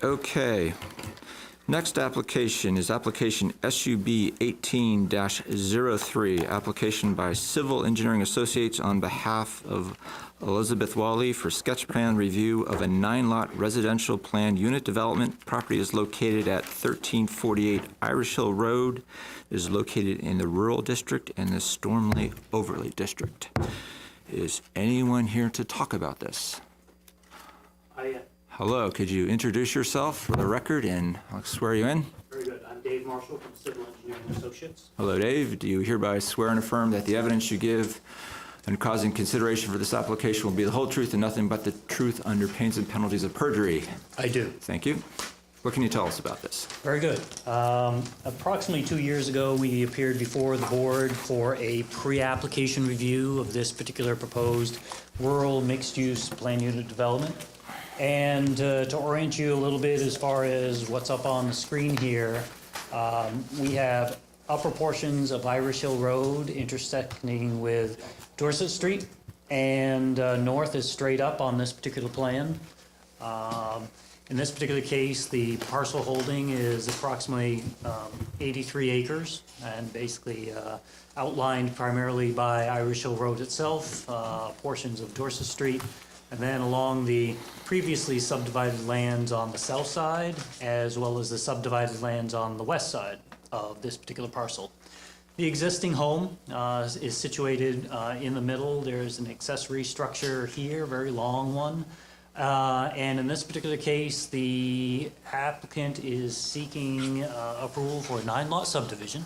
Okay, next application is application SUB 18-03, application by Civil Engineering Associates on behalf of Elizabeth Wally for sketch plan review of a 9-lot residential plan unit development. Property is located at 1348 Irish Hill Road. It is located in the Rural District and the Stormwater Overlay District. Is anyone here to talk about this? Hello, could you introduce yourself for the record and I'll swear you in? Very good. I'm Dave Marshall from Civil Engineering Associates. Hello, Dave. Do you hereby swear and affirm that the evidence you give and causing consideration for this application will be the whole truth and nothing but the truth under pains and penalties of perjury? I do. Thank you. What can you tell us about this? Very good. Approximately 2 years ago, we appeared before the board for a pre-application review of this particular proposed rural mixed-use plan unit development. And to orient you a little bit as far as what's up on the screen here, we have upper portions of Irish Hill Road intersecting with Dorset Street, and north is straight up on this particular plan. In this particular case, the parcel holding is approximately 83 acres, and basically outlined primarily by Irish Hill Road itself, portions of Dorset Street, and then along the previously subdivided lands on the south side, as well as the subdivided lands on the west side of this particular parcel. The existing home is situated in the middle. There's an accessory structure here, a very long one. And in this particular case, the applicant is seeking approval for a 9-lot subdivision.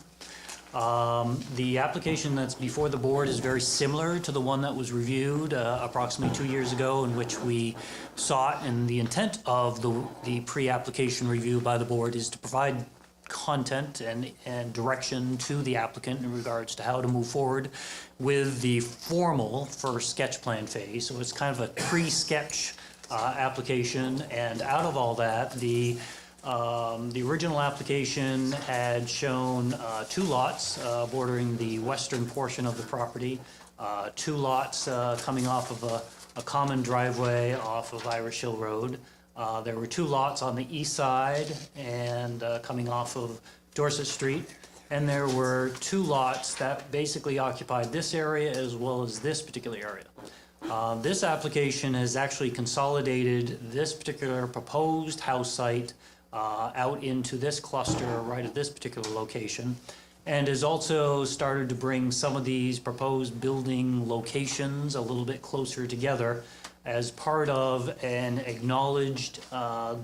The application that's before the board is very similar to the one that was reviewed approximately 2 years ago, in which we sought, and the intent of the pre-application review by the board is to provide content and direction to the applicant in regards to how to move forward with the formal first sketch plan phase. So it's kind of a pre-sketch application, and out of all that, the original application had shown 2 lots bordering the western portion of the property, 2 lots coming off of a common driveway off of Irish Hill Road. There were 2 lots on the east side and coming off of Dorset Street, and there were 2 lots that basically occupied this area as well as this particular area. This application has actually consolidated this particular proposed house site out into this cluster right at this particular location, and has also started to bring some of these proposed building locations a little bit closer together as part of an acknowledged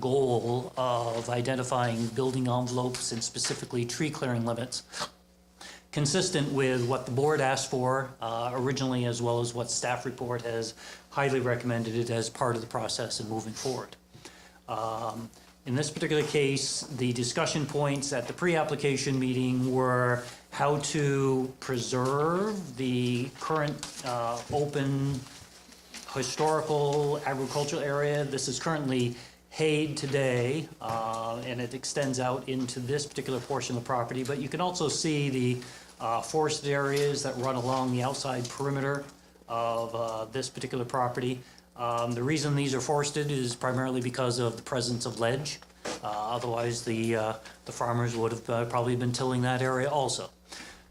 goal of identifying building envelopes and specifically tree clearing limits, consistent with what the board asked for originally, as well as what staff report has highly recommended it as part of the process in moving forward. In this particular case, the discussion points at the pre-application meeting were how to preserve the current open historical agricultural area. This is currently hayed today, and it extends out into this particular portion of the property, but you can also see the forested areas that run along the outside perimeter of this particular property. The reason these are forested is primarily because of the presence of ledge. Otherwise, the farmers would have probably been tilling that area also.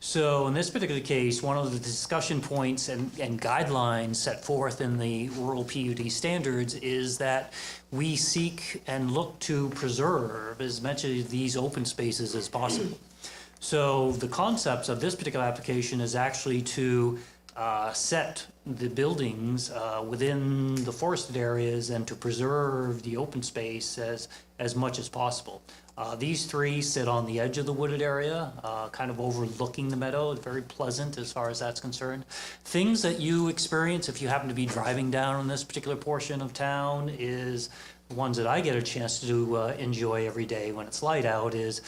So in this particular case, one of the discussion points and guidelines set forth in the rural PUD standards is that we seek and look to preserve as much of these open spaces as possible. So the concepts of this particular application is actually to set the buildings within the forested areas and to preserve the open space as much as possible. These 3 sit on the edge of the wooded area, kind of overlooking the meadow. It's very pleasant as far as that's concerned. Things that you experience if you happen to be driving down on this particular portion of town is the ones that I get a chance to enjoy every day when it's light out is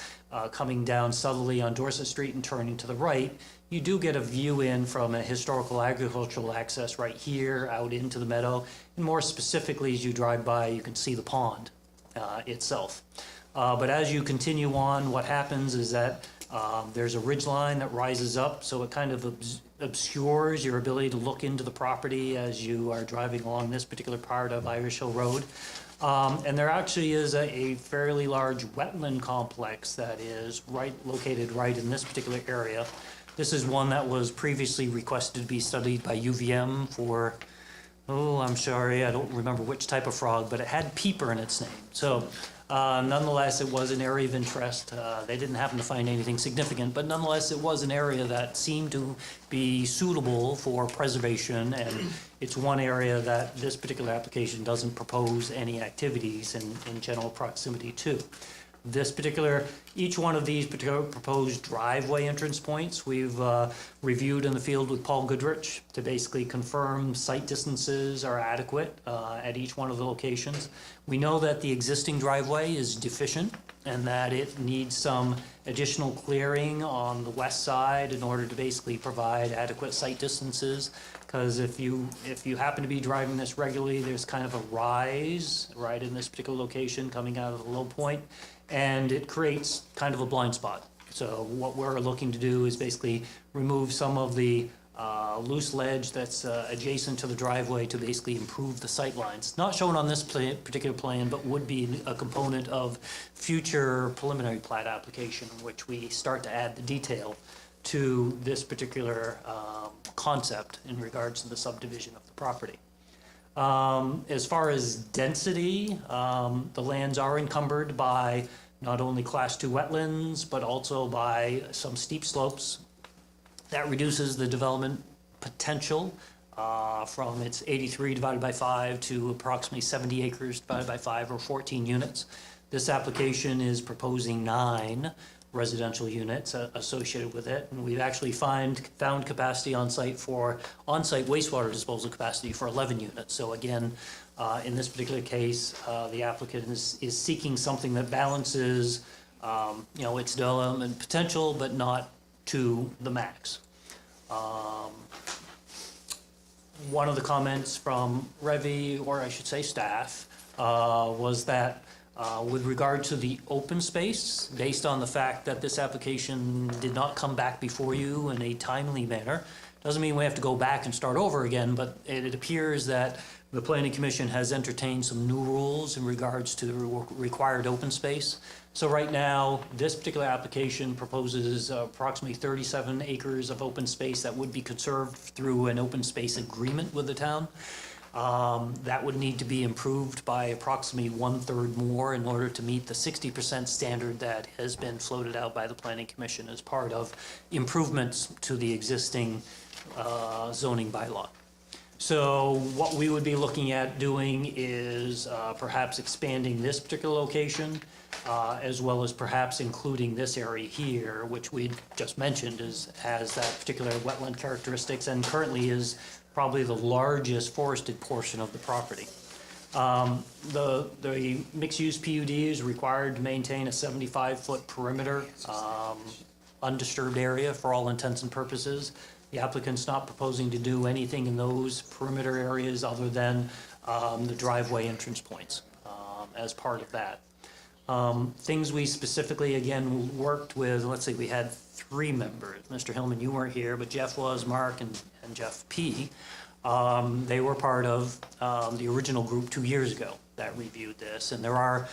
coming down subtly on Dorset Street and turning to the right. You do get a view in from a historical agricultural access right here out into the meadow. And more specifically, as you drive by, you can see the pond itself. But as you continue on, what happens is that there's a ridge line that rises up, so it kind of obscures your ability to look into the property as you are driving along this particular part of Irish Hill Road. And there actually is a fairly large wetland complex that is located right in this particular area. This is one that was previously requested to be studied by UVM for, oh, I'm sorry, I don't remember which type of frog, but it had peeper in its name. So nonetheless, it was an area of interest. They didn't happen to find anything significant, but nonetheless, it was an area that seemed to be suitable for preservation, and it's one area that this particular application doesn't propose any activities in general proximity to. Each one of these particular proposed driveway entrance points, we've reviewed in the field with Paul Goodrich to basically confirm site distances are adequate at each one of the locations. We know that the existing driveway is deficient and that it needs some additional clearing on the west side in order to basically provide adequate site distances. Because if you happen to be driving this regularly, there's kind of a rise right in this particular location coming out of the low point, and it creates kind of a blind spot. So what we're looking to do is basically remove some of the loose ledge that's adjacent to the driveway to basically improve the sight lines. Not shown on this particular plan, but would be a component of future preliminary plat application, in which we start to add the detail to this particular concept in regards to the subdivision of the property. As far as density, the lands are encumbered by not only Class 2 wetlands, but also by some steep slopes. That reduces the development potential from its 83 divided by 5 to approximately 70 acres divided by 5, or 14 units. This application is proposing 9 residential units associated with it, and we've actually found capacity on-site wastewater disposal capacity for 11 units. So again, in this particular case, the applicant is seeking something that balances its development potential, but not to the max. One of the comments from Revy, or I should say staff, was that with regard to the open space, based on the fact that this application did not come back before you in a timely manner, doesn't mean we have to go back and start over again, but it appears that the Planning Commission has entertained some new rules in regards to the required open space. So right now, this particular application proposes approximately 37 acres of open space that would be conserved through an open space agreement with the town. That would need to be improved by approximately 1/3 more in order to meet the 60% standard that has been floated out by the Planning Commission as part of improvements to the existing zoning bylaw. So what we would be looking at doing is perhaps expanding this particular location, as well as perhaps including this area here, which we just mentioned has that particular wetland characteristics and currently is probably the largest forested portion of the property. The mixed-use PUD is required to maintain a 75-foot perimeter, undisturbed area for all intents and purposes. The applicant's not proposing to do anything in those perimeter areas other than the driveway entrance points as part of that. Things we specifically, again, worked with, let's say we had 3 members. Mr. Hillman, you weren't here, but Jeff was, Mark, and Jeff P. They were part of the original group 2 years ago that reviewed this, and there are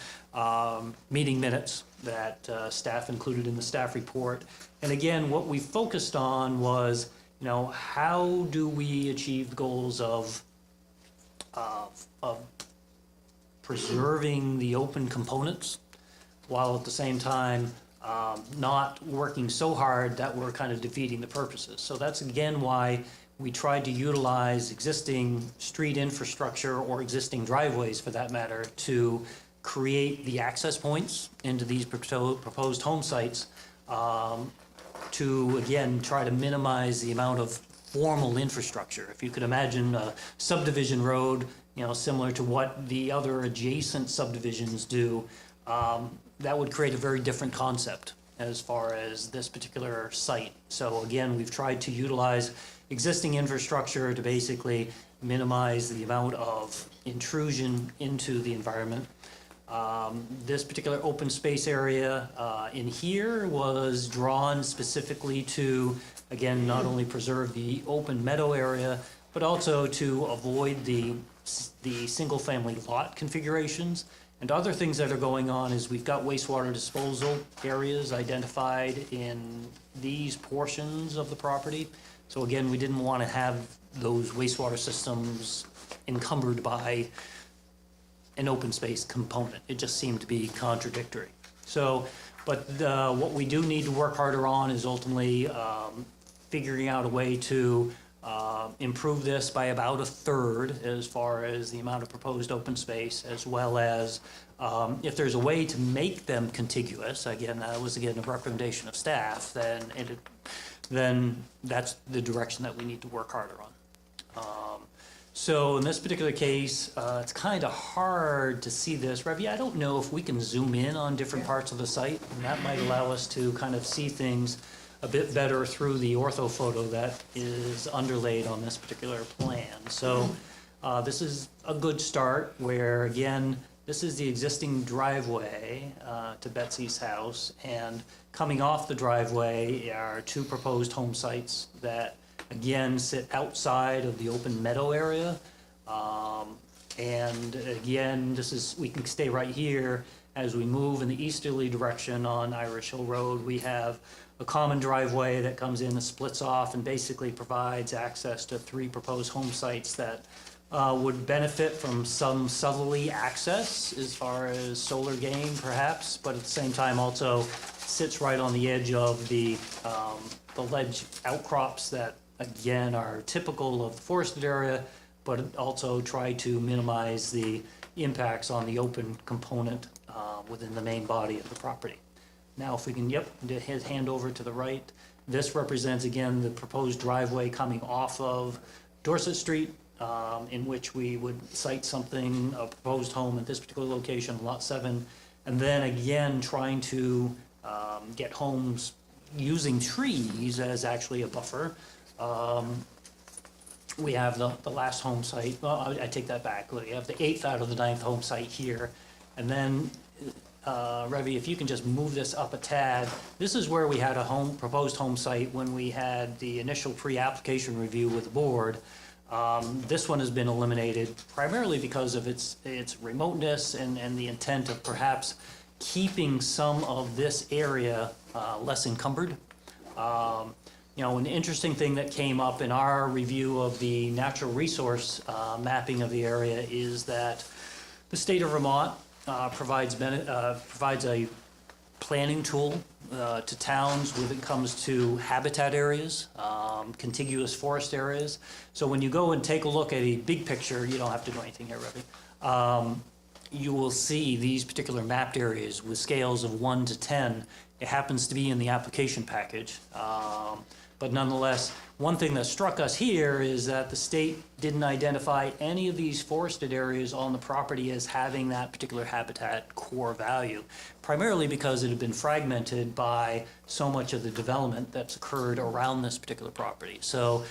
meeting minutes that staff included in the staff report. And again, what we focused on was, how do we achieve the goals of preserving the open components, while at the same time not working so hard that we're kind of defeating the purposes. So that's again why we tried to utilize existing street infrastructure, or existing driveways for that matter, to create the access points into these proposed home sites, to again try to minimize the amount of formal infrastructure. If you could imagine a subdivision road, similar to what the other adjacent subdivisions do, that would create a very different concept as far as this particular site. So again, we've tried to utilize existing infrastructure to basically minimize the amount of intrusion into the environment. This particular open space area in here was drawn specifically to, again, not only preserve the open meadow area, but also to avoid the single-family lot configurations. And other things that are going on is we've got wastewater disposal areas identified in these portions of the property. So again, we didn't want to have those wastewater systems encumbered by an open space component. It just seemed to be contradictory. So, but what we do need to work harder on is ultimately figuring out a way to improve this by about a third as far as the amount of proposed open space, as well as if there's a way to make them contiguous, again, that was again a recommendation of staff, then that's the direction that we need to work harder on. So in this particular case, it's kind of hard to see this. Revy, I don't know if we can zoom in on different parts of the site, and that might allow us to kind of see things a bit better through the ortho photo that is underlaid on this particular plan. So this is a good start where, again, this is the existing driveway to Betsy's house, and coming off the driveway are two proposed home sites that, again, sit outside of the open meadow area. And again, we can stay right here. As we move in the easterly direction on Irish Hill Road, we have a common driveway that comes in and splits off and basically provides access to three proposed home sites that would benefit from some southerly access as far as solar gain perhaps, but at the same time also sits right on the edge of the ledge outcrops that again are typical of the forested area, but also try to minimize the impacts on the open component within the main body of the property. Now if we can, hand over to the right, this represents again the proposed driveway coming off of Dorset Street, in which we would site something, a proposed home at this particular location, lot 7, and then again trying to get homes using trees as actually a buffer. We have the last home site, well, I take that back, we have the 8th out of the 9th home site here, and then Revy, if you can just move this up a tad, this is where we had a proposed home site when we had the initial pre-application review with the board. This one has been eliminated primarily because of its remoteness and the intent of perhaps keeping some of this area less encumbered. An interesting thing that came up in our review of the natural resource mapping of the area is that the state of Vermont provides a planning tool to towns when it comes to habitat areas, contiguous forest areas. So when you go and take a look at a big picture, you don't have to do anything here, Revy. You will see these particular mapped areas with scales of 1 to 10. It happens to be in the application package. But nonetheless, one thing that struck us here is that the state didn't identify any of these forested areas on the property as having that particular habitat core value, primarily because it had been fragmented by so much of the development that's occurred around this particular property. So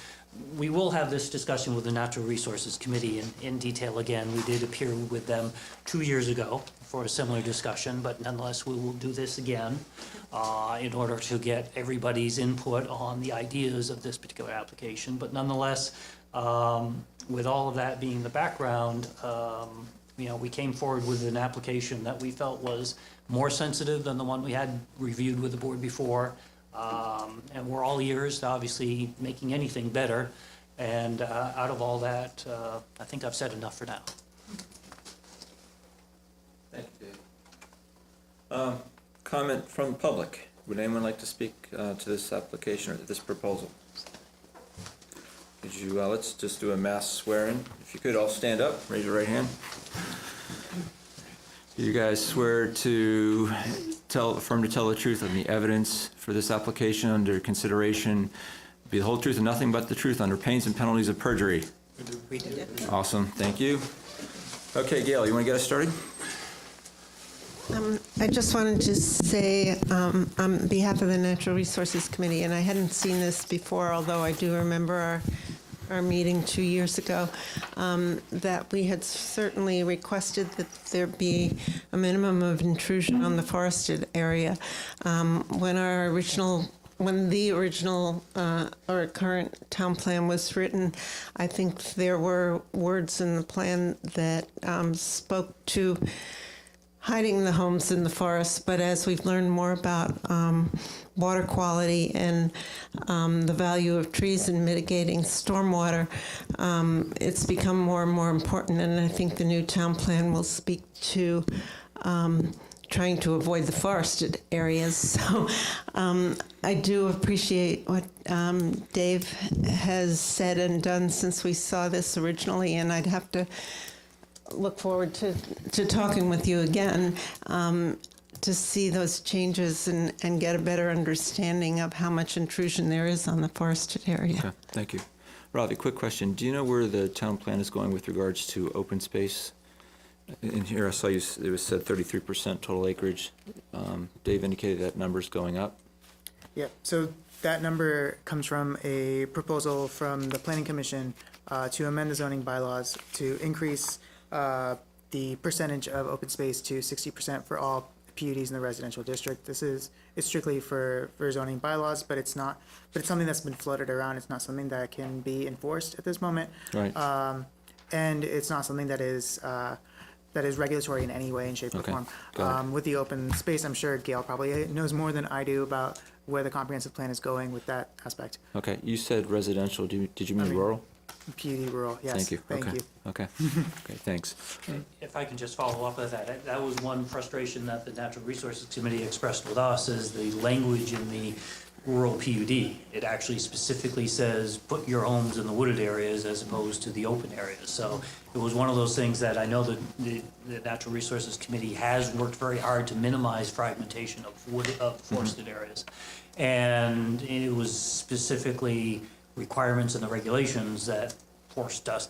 we will have this discussion with the Natural Resources Committee in detail again. We did appear with them 2 years ago for a similar discussion, but nonetheless, we will do this again in order to get everybody's input on the ideas of this particular application. But nonetheless, with all of that being the background, we came forward with an application that we felt was more sensitive than the one we had reviewed with the board before. And we're all ears to obviously making anything better. And out of all that, I think I've said enough for now. Thank you, Dave. Comment from the public. Would anyone like to speak to this application or this proposal? Could you, let's just do a mass swearing. If you could all stand up, raise your right hand. You guys swear to affirm to tell the truth and the evidence for this application under consideration, be the whole truth and nothing but the truth under pains and penalties of perjury? We do. Awesome, thank you. Okay, Gail, you want to get us started? I just wanted to say on behalf of the Natural Resources Committee, and I hadn't seen this before, although I do remember our meeting 2 years ago, that we had certainly requested that there be a minimum of intrusion on the forested area. When the original or current town plan was written, I think there were words in the plan that spoke to hiding the homes in the forest, but as we've learned more about water quality and the value of trees in mitigating stormwater, it's become more and more important, and I think the new town plan will speak to trying to avoid the forested areas. So I do appreciate what Dave has said and done since we saw this originally, and I'd have to look forward to talking with you again to see those changes and get a better understanding of how much intrusion there is on the forested area. Okay, thank you. Ravi, quick question. Do you know where the town plan is going with regards to open space? In here, I saw you, it was said 33% total acreage. Dave indicated that number's going up. Yeah, so that number comes from a proposal from the Planning Commission to amend the zoning bylaws to increase the percentage of open space to 60% for all PUDs in the residential district. It's strictly for zoning bylaws, but it's something that's been floated around. It's not something that can be enforced at this moment. Right. And it's not something that is regulatory in any way, in shape, or Okay, form. got it. With the open space, I'm sure Gail probably knows more than I do about where the comprehensive plan is going with that aspect. Okay, you said residential. Did you mean rural? PUD rural, yes. Thank you. Thank Okay. you. Okay. Okay, thanks. If I can just follow up with that, that was one frustration that the Natural Resources Committee expressed with us, is the language in the rural PUD. It actually specifically says, put your homes in the wooded areas as opposed to the open areas. So it was one of those things that I know that the Natural Resources Committee has worked very hard to minimize fragmentation of forested areas. And it was specifically requirements and the regulations that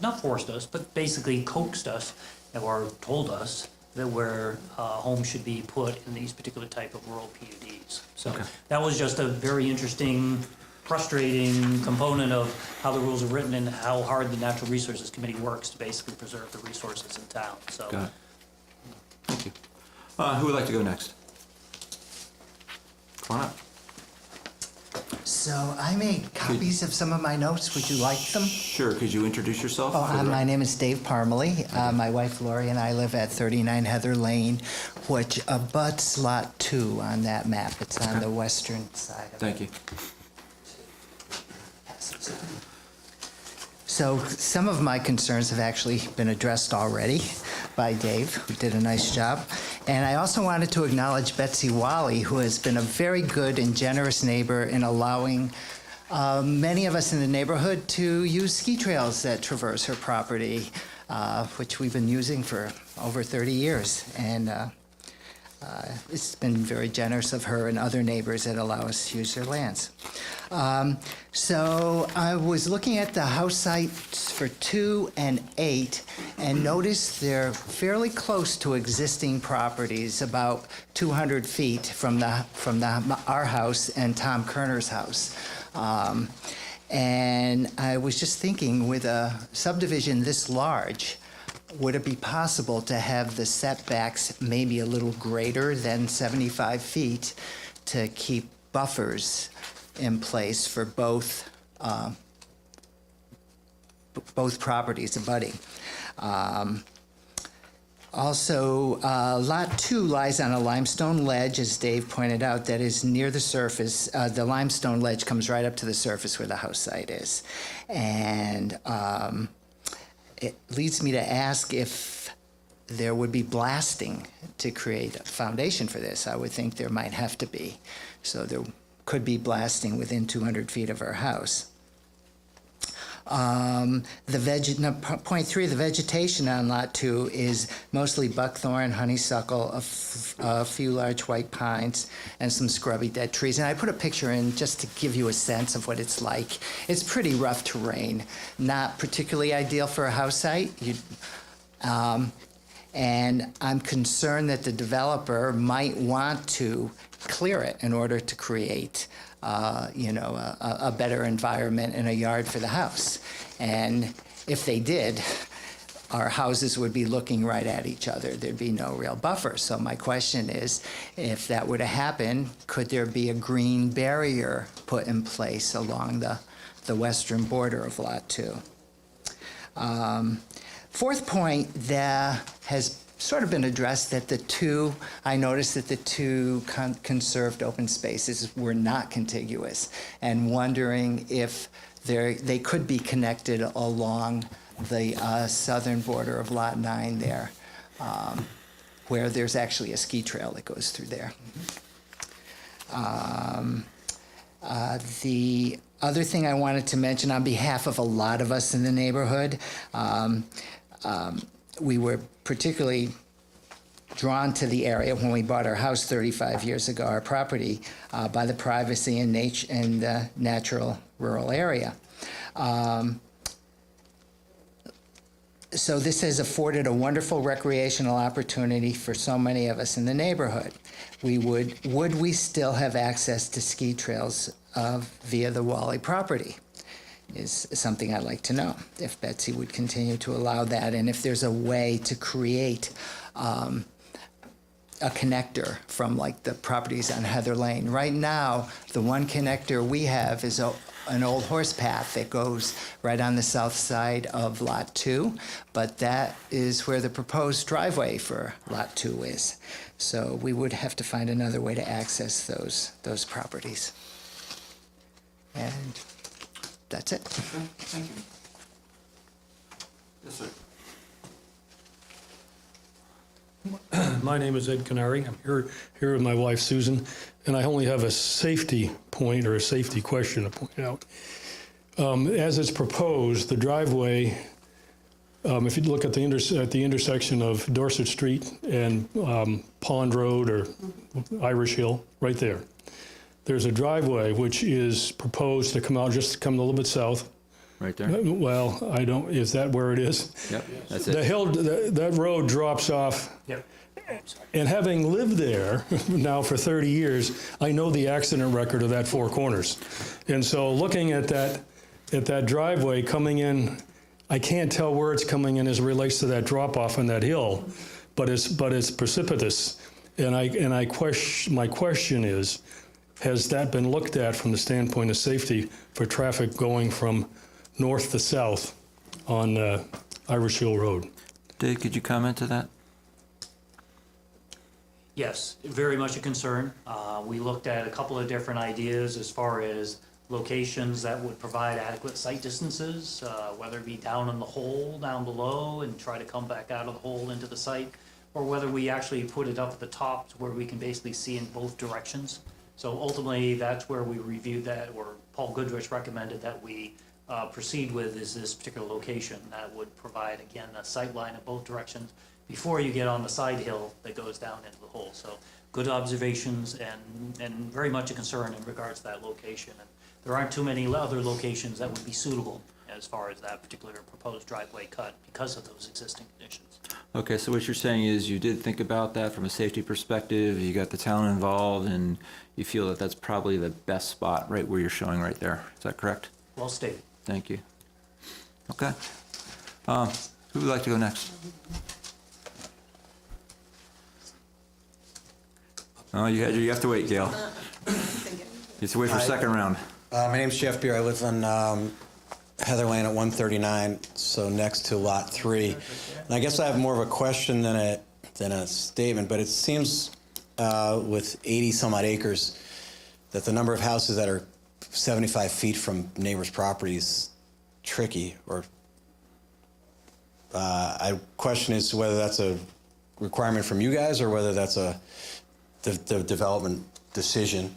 not forced us, but basically coaxed us or told us that where homes should be put in these particular type of rural PUDs. So that was just a very interesting, frustrating component of how the rules are written and how hard the Natural Resources Committee works to basically preserve the resources in town. So. Got it. Thank you. Who would like to go next? Come on up. So I made copies of some of my notes. Would you like them? Sure, could you introduce yourself? My name is Dave Parmalee. My wife Lori and I live at 39 Heather Lane, which abuts Lot 2 on that map. It's on the western side of Thank you. So some of my concerns have actually been addressed already by Dave, who did a nice job. And I also wanted to acknowledge Betsy Wally, who has been a very good and generous neighbor in allowing many of us in the neighborhood to use ski trails that traverse her property, which we've been using for over 30 years. And it's been very generous of her and other neighbors that allow us to use their lands. So I was looking at the house sites for 2 and 8 and noticed they're fairly close to existing properties, about 200 feet from our house and Tom Kerner's house. And I was just thinking, with a subdivision this large, would it be possible to have the setbacks maybe a little greater than 75 feet to keep buffers in place for both properties abutting? Also, Lot 2 lies on a limestone ledge, as Dave pointed out, that is near the surface. The limestone ledge comes right up to the surface where the house site is. And it leads me to ask if there would be blasting to create a foundation for this. I would think there might have to be. So there could be blasting within 200 feet of our house. Point 3, the vegetation on Lot 2 is mostly buckthorn, honeysuckle, a few large white pines, and some scrubby dead trees. And I put a picture in just to give you a sense of what it's like. It's pretty rough terrain, not particularly ideal for a house site. And I'm concerned that the developer might want to clear it in order to create a better environment and a yard for the house. And if they did, our houses would be looking right at each other. There'd be no real buffer. So my question is, if that were to happen, could there be a green barrier put in place along the western border of Lot 2? Fourth point that has sort of been addressed, that I noticed that the two conserved open spaces were not contiguous, and wondering if they could be connected along the southern border of Lot 9 there, where there's actually a ski trail that goes through there. The other thing I wanted to mention on behalf of a lot of us in the neighborhood, we were particularly drawn to the area when we bought our house 35 years ago, our property, by the privacy and the natural rural area. So this has afforded a wonderful recreational opportunity for so many of us in the neighborhood. Would we still have access to ski trails via the Wally property? Is something I'd like to know, if Betsy would continue to allow that, and if there's a way to create a connector from like the properties on Heather Lane. Right now, the one connector we have is an old horse path that goes right on the south side of Lot 2, but that is where the proposed driveway for Lot 2 is. So we would have to find another way to access those properties. And that's it. Okay, thank you. Yes, sir. My name is Ed Canary. I'm here with my wife, Susan, and I only have a safety point or a safety question to point out. As it's proposed, the driveway, if you look at the intersection of Dorset Street and Pond Road or Irish Hill, right there, there's a driveway which is proposed to come out, just come a little bit south. Right there? Well, is that where it is? Yep, that's The it. hill, that road drops off. Yep. And having lived there now for 30 years, I know the accident record of that Four Corners. And so looking at that driveway coming in, I can't tell where it's coming in as it relates to that drop off on that hill, but it's precipitous. And my question is, has that been looked at from the standpoint of safety for traffic going from north to south on Irish Hill Road? Dave, could you comment to that? Yes, very much a concern. We looked at a couple of different ideas as far as locations that would provide adequate sight distances, whether it be down in the hole down below and try to come back out of the hole into the site, or whether we actually put it up at the top to where we can basically see in both directions. So ultimately, that's where we reviewed that, or Paul Goodrich recommended that we proceed with, is this particular location that would provide, again, a sight line in both directions before you get on the side hill that goes down into the hole. So good observations and very much a concern in regards to that location. And there aren't too many other locations that would be suitable as far as that particular proposed driveway cut because of those existing conditions. Okay, so what you're saying is you did think about that from a safety perspective, you got the town involved, and you feel that that's probably the best spot right where you're showing right there. Is that correct? Well stated. Thank you. Okay. Who would like to go next? Oh, you have to wait, Gail. You have to wait for a second round. My name's Jeff Beer. I live on Heather Lane at 139, so next to Lot 3. And I guess I have more of a question than a statement, but it seems with 80-some-odd acres that the number of houses that are 75 feet from neighbors' property is tricky. Or I question is whether that's a requirement from you guys or whether that's the development decision,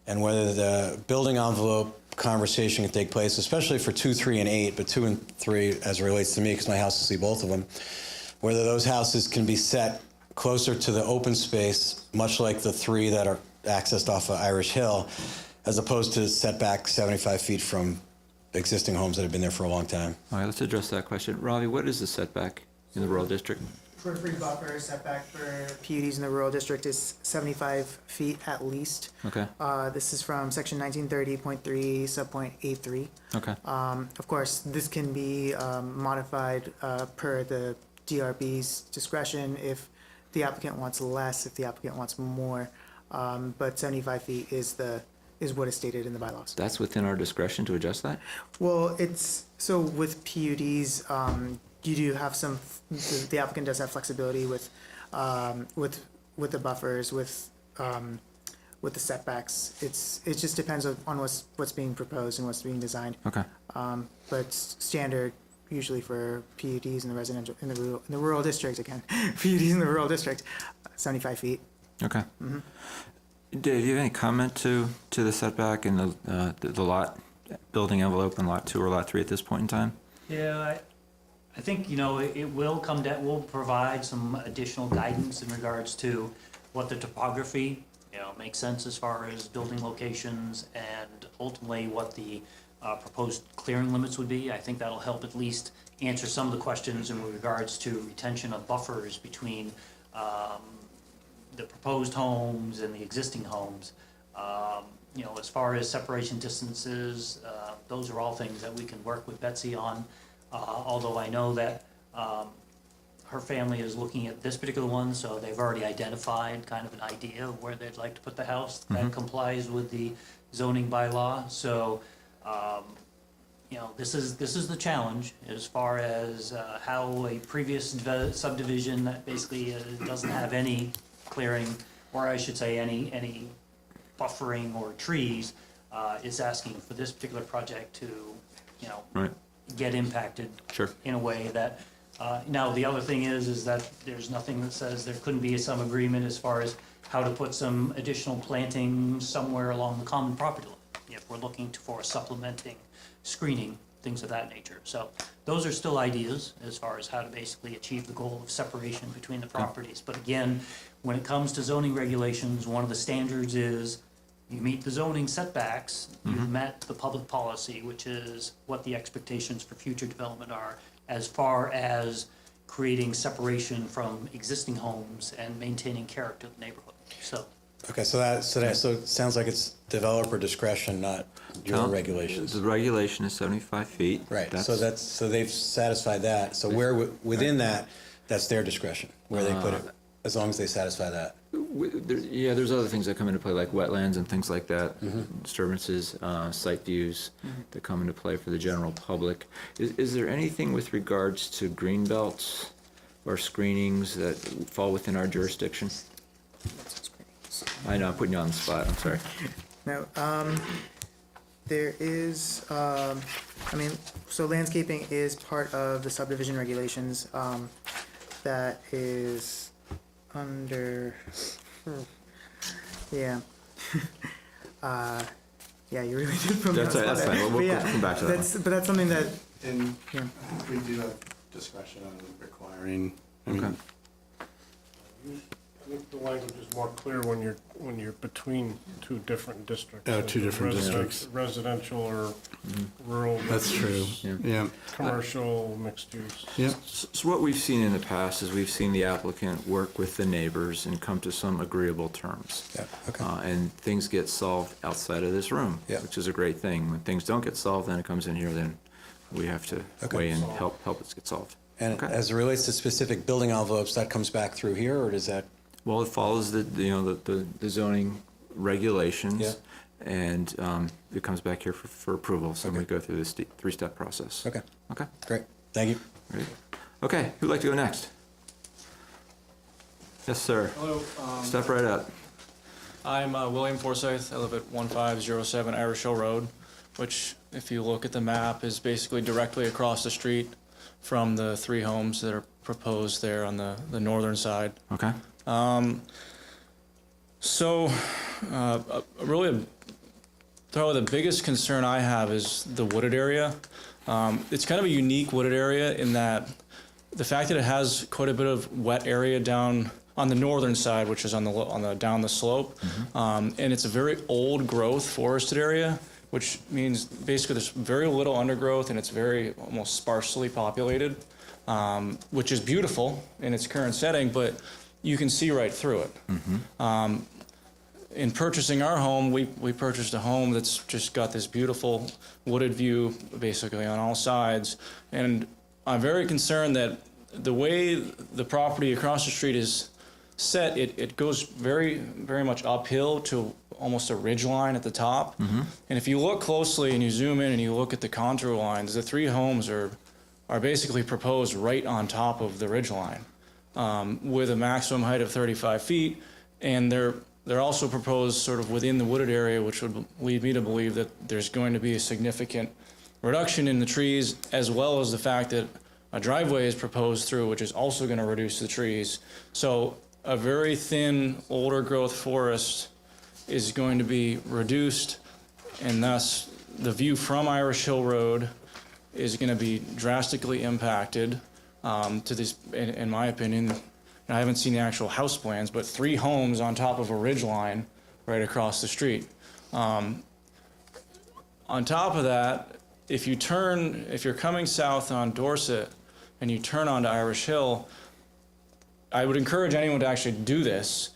and whether the building envelope conversation can take place, especially for 2, 3, and 8, but 2 and 3 as it relates to me, because my house will see both of them, whether those houses can be set closer to the open space, much like the 3 that are accessed off of Irish Hill, as opposed to set back 75 feet from existing homes that have been there for a long time. All right, let's address that question. Ravi, what is the setback in the rural district? free buffer setback for PUDs in the rural district is 75 feet at least. Okay, This is from section 1930.3, subpoint A3. okay, Of course, this can be modified per the DRB's discretion if the applicant wants less, if the applicant wants more. But 75 feet is what is stated in the bylaws. that's within our discretion to adjust that? Well, so with PUDs, you do have the applicant does have flexibility with the buffers, with the setbacks. It just depends on what's being proposed and what's being designed. Okay, But standard usually for PUDs in the residential, in the rural district, again, PUDs in the rural district, 75 feet. okay. Dave, do you have any comment to the setback and the lot, building envelope in Lot 2 or Lot 3 at this point in time? Yeah, I think, you know, it will come down, we'll provide some additional guidance in regards to what the topography, you know, makes sense as far as building locations and ultimately what the proposed clearing limits would be. I think that'll help at least answer some of the questions in regards to retention of buffers between the proposed homes and the existing homes. You know, as far as separation distances, those are all things that we can work with Betsy on. Although I know that her family is looking at this particular one, so they've already identified kind of an idea of where they'd like to put the house that complies with the zoning bylaw. So, you know, this is the challenge as far as how a previous subdivision that basically doesn't have any clearing, or I should say any buffering or trees, is asking for this particular project to, you know, Right. get impacted Sure. in a way that, now the other thing is that there's nothing that says there couldn't be some agreement as far as how to put some additional planting somewhere along the common property line, if we're looking for supplementing screening, things of that nature. So those are still ideas as far as how to basically achieve the goal of separation between the properties. But again, when it comes to zoning regulations, one of the standards is you meet the zoning setbacks, you've met the public policy, which is what the expectations for future development are, as far as creating separation from existing homes and maintaining character of the neighborhood. So, Okay, so it sounds like it's developer discretion, not your regulations. The regulation is 75 feet. Right, so they've satisfied that, so where, within that, that's their discretion, where they put it, as long as they satisfy that. Yeah, there's other things that come into play, like wetlands and things like that, disturbances, site views that come into play for the general public. Is there anything with regards to green belts or screenings that fall within our jurisdiction? I know, I'm putting you on the spot, I'm sorry. No, there is, so landscaping is part of the subdivision regulations, that is under, yeah. Yeah, you really did put me on the spot. That's fine, we'll come back to that But that's something that, And yeah. we do have discretion on requiring, I mean, Okay. I think the language is more clear when you're between two different districts. Oh, two different districts. Residential or rural. that's true, versus yeah, Commercial, mixed use. yeah. So what we've seen in the past is we've seen the applicant work with the neighbors and come to some agreeable terms. Yeah, okay. And things get solved outside of this room, Yeah. which is a great thing. When things don't get solved, then it comes in here, then we have to Okay. weigh in, help it get solved. And Okay. as it relates to specific building envelopes, that comes back through here, or does that? Well, it follows the zoning regulations. Yeah. And it comes back here for approval, so we go through this three-step process. Okay, Okay, great, thank you. great. Okay, who'd like to go next? Yes, sir. Hello, Step right up. I'm William Forsyth. I live at 1507 Irish Hill Road, which, if you look at the map, is basically directly across the street from the three homes that are proposed there on the northern side. Okay. Probably the biggest concern I have is the wooded area. It's kind of a unique wooded area in that the fact that it has quite a bit of wet area down on the northern side, which is on the down the slope, and it's a very old growth forested area, which means basically there's very little undergrowth and it's very almost sparsely populated. which is beautiful in its current setting, but you can see right through it. In purchasing our home, we purchased a home that's just got this beautiful wooded view basically on all sides. And I'm very concerned that the way the property across the street is set, it goes very, very much uphill to almost a ridge line at the top. And if you look closely and you zoom in and you look at the contour lines, the three homes are basically proposed right on top of the ridge line, with a maximum height of 35 feet. And they're also proposed sort of within the wooded area, which would lead me to believe that there's going to be a significant reduction in the trees, as well as the fact that a driveway is proposed through, which is also going to reduce the trees. So a very thin, older growth forest is going to be reduced, and thus the view from Irish Hill Road is going to be drastically impacted to this, in my opinion. I haven't seen the actual house plans, but 3 homes on top of a ridge line right across the street. On top of that, if you're coming south on Dorset and you turn onto Irish Hill, I would encourage anyone to actually do this.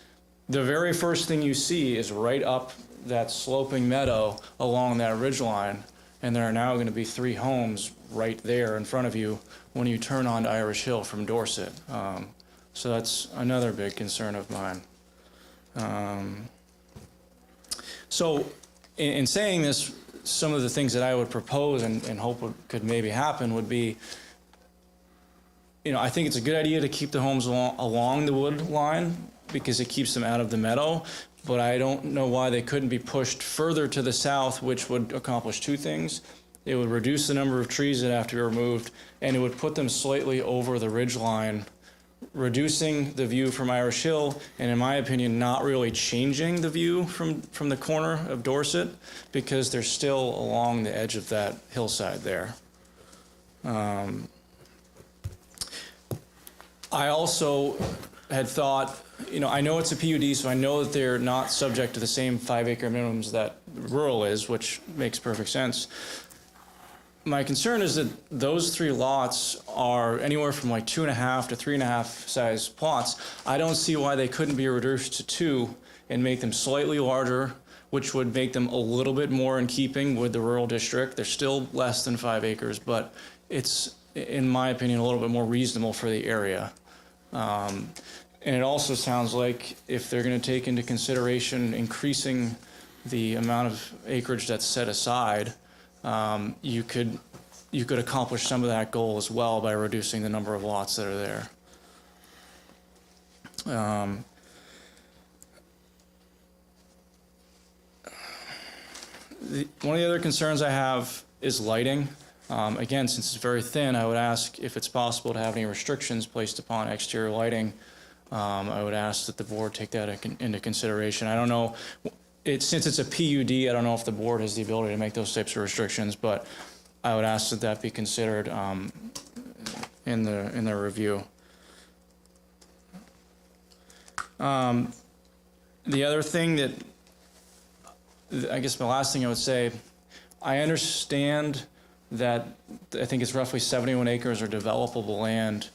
The very first thing you see is right up that sloping meadow along that ridge line, and there are now going to be 3 homes right there in front of you when you turn onto Irish Hill from Dorset. So that's another big concern of mine. So in saying this, some of the things that I would propose and hope could maybe happen would be, I think it's a good idea to keep the homes along the wood line because it keeps them out of the meadow, but I don't know why they couldn't be pushed further to the south, which would accomplish 2 things. It would reduce the number of trees that have to be removed, and it would put them slightly over the ridge line, reducing the view from Irish Hill, and in my opinion, not really changing the view from the corner of Dorset, because they're still along the edge of that hillside there. I also had thought, I know it's a PUD, so I know that they're not subject to the same 5-acre minimums that rural is, which makes perfect sense. My concern is that those 3 lots are anywhere from like 2.5 to 3.5 size plots. I don't see why they couldn't be reduced to 2 and make them slightly larger, which would make them a little bit more in keeping with the rural district. They're still less than 5 acres, but it's, in my opinion, a little bit more reasonable for the area. And it also sounds like if they're going to take into consideration increasing the amount of acreage that's set aside, you could accomplish some of that goal as well by reducing the number of lots that are there. One of the other concerns I have is lighting. Again, since it's very thin, I would ask if it's possible to have any restrictions placed upon exterior lighting. I would ask that the board take that into consideration. I don't know. Since it's a PUD, I don't know if the board has the ability to make those types of restrictions, but I would ask that that be considered in the review. The other thing that, I guess my last thing I would say, I understand that I think it's roughly 71 acres are developable land.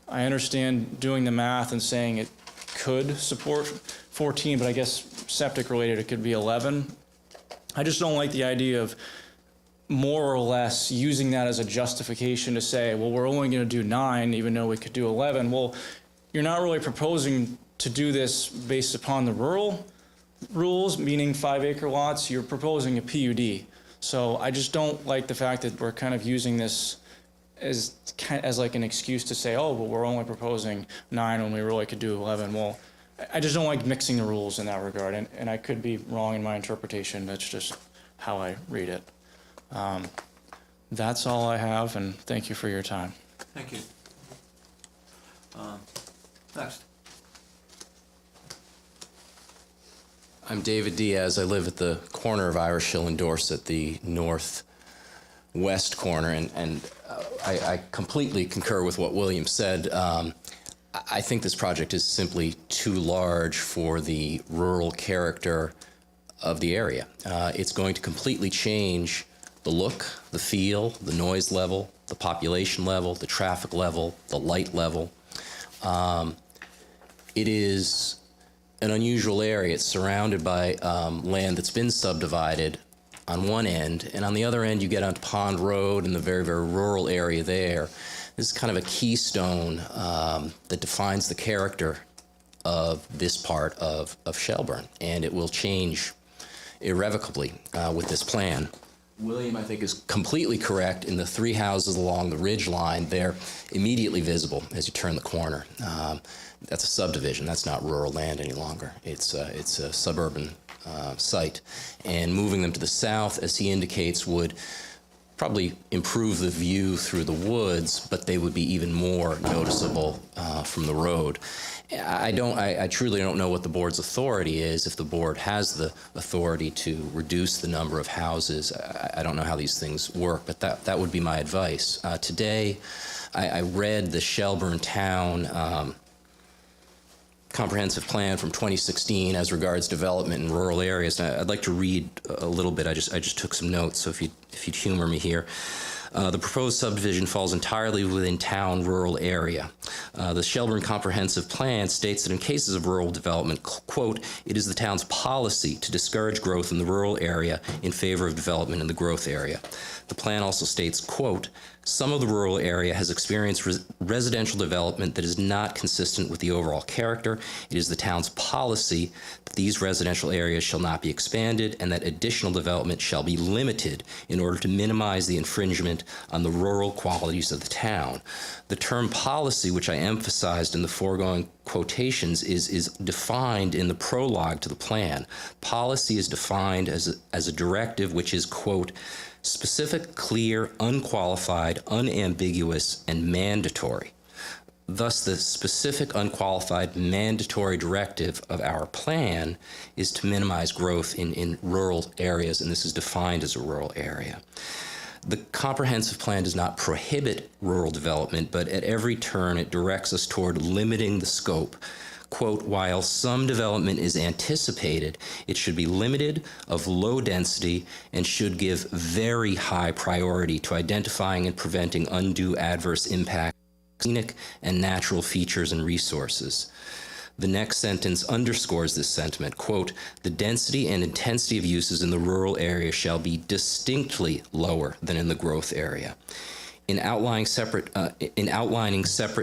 I understand doing the math and saying it could support 14, but I guess septic related it could be 11. I just don't like the idea of more or less using that as a justification to say, well, we're only going to do 9 even though we could do 11. Well, you're not really proposing to do this based upon the rural rules, meaning 5-acre lots. You're proposing a PUD. So I just don't like the fact that we're kind of using this as like an excuse to say, oh, but we're only proposing 9 when we really could do 11. Well, I just don't like mixing the rules in that regard, and I could be wrong in my interpretation. That's just how I read it. That's all I have, and thank you for your time. Thank you. Next. I'm David Diaz. I live at the corner of Irish Hill and Dorset, the northwest corner, and I completely concur with what William said. I think this project is simply too large for the rural character of the area. It's going to completely change the look, the feel, the noise level, the population level, the traffic level, the light level. It is an unusual area. It's surrounded by land that's been subdivided on one end, and on the other end you get onto Pond Road and the very, very rural area there. This is kind of a keystone that defines the character of this part of Shelburne, and it will change irrevocably with this plan. William, I think, is completely correct in the three houses along the ridge line. They're immediately visible as you turn the corner. That's a subdivision. That's not rural land any longer. It's a suburban site. And moving them to the south, as he indicates, would probably improve the view through the woods, but they would be even more noticeable from the road. I truly don't know what the board's authority is. If the board has the authority to reduce the number of houses, I don't know how these things work, but that would be my advice. Today, I read the Shelburne Town comprehensive plan from 2016 as regards development in rural areas. And I'd like to read a little bit. I just took some notes, so if you'd humor me here. The proposed subdivision falls entirely within town rural area. The Shelburne Comprehensive Plan states that in cases of rural development, quote, it is the town's policy to discourage growth in the rural area in favor of development in the growth area. The plan also states, quote, some of the rural area has experienced residential development that is not consistent with the overall character. It is the town's policy that these residential areas shall not be expanded and that additional development shall be limited in order to minimize the infringement on the rural qualities of the town. The term policy, which I emphasized in the foregoing quotations, is defined in the prologue to the plan. Policy is defined as a directive which is, quote, specific, clear, unqualified, unambiguous, and mandatory. Thus, the specific, unqualified, mandatory directive of our plan is to minimize growth in rural areas, and this is defined as a rural area. The comprehensive plan does not prohibit rural development, but at every turn it directs us toward limiting the scope. Quote, while some development is anticipated, it should be limited, of low density, and should give very high priority to identifying and preventing undue adverse impact on scenic and natural features and resources. The next sentence underscores this sentiment. Quote, the density and intensity of uses in the rural area shall be distinctly lower than in the growth area. In outlining separate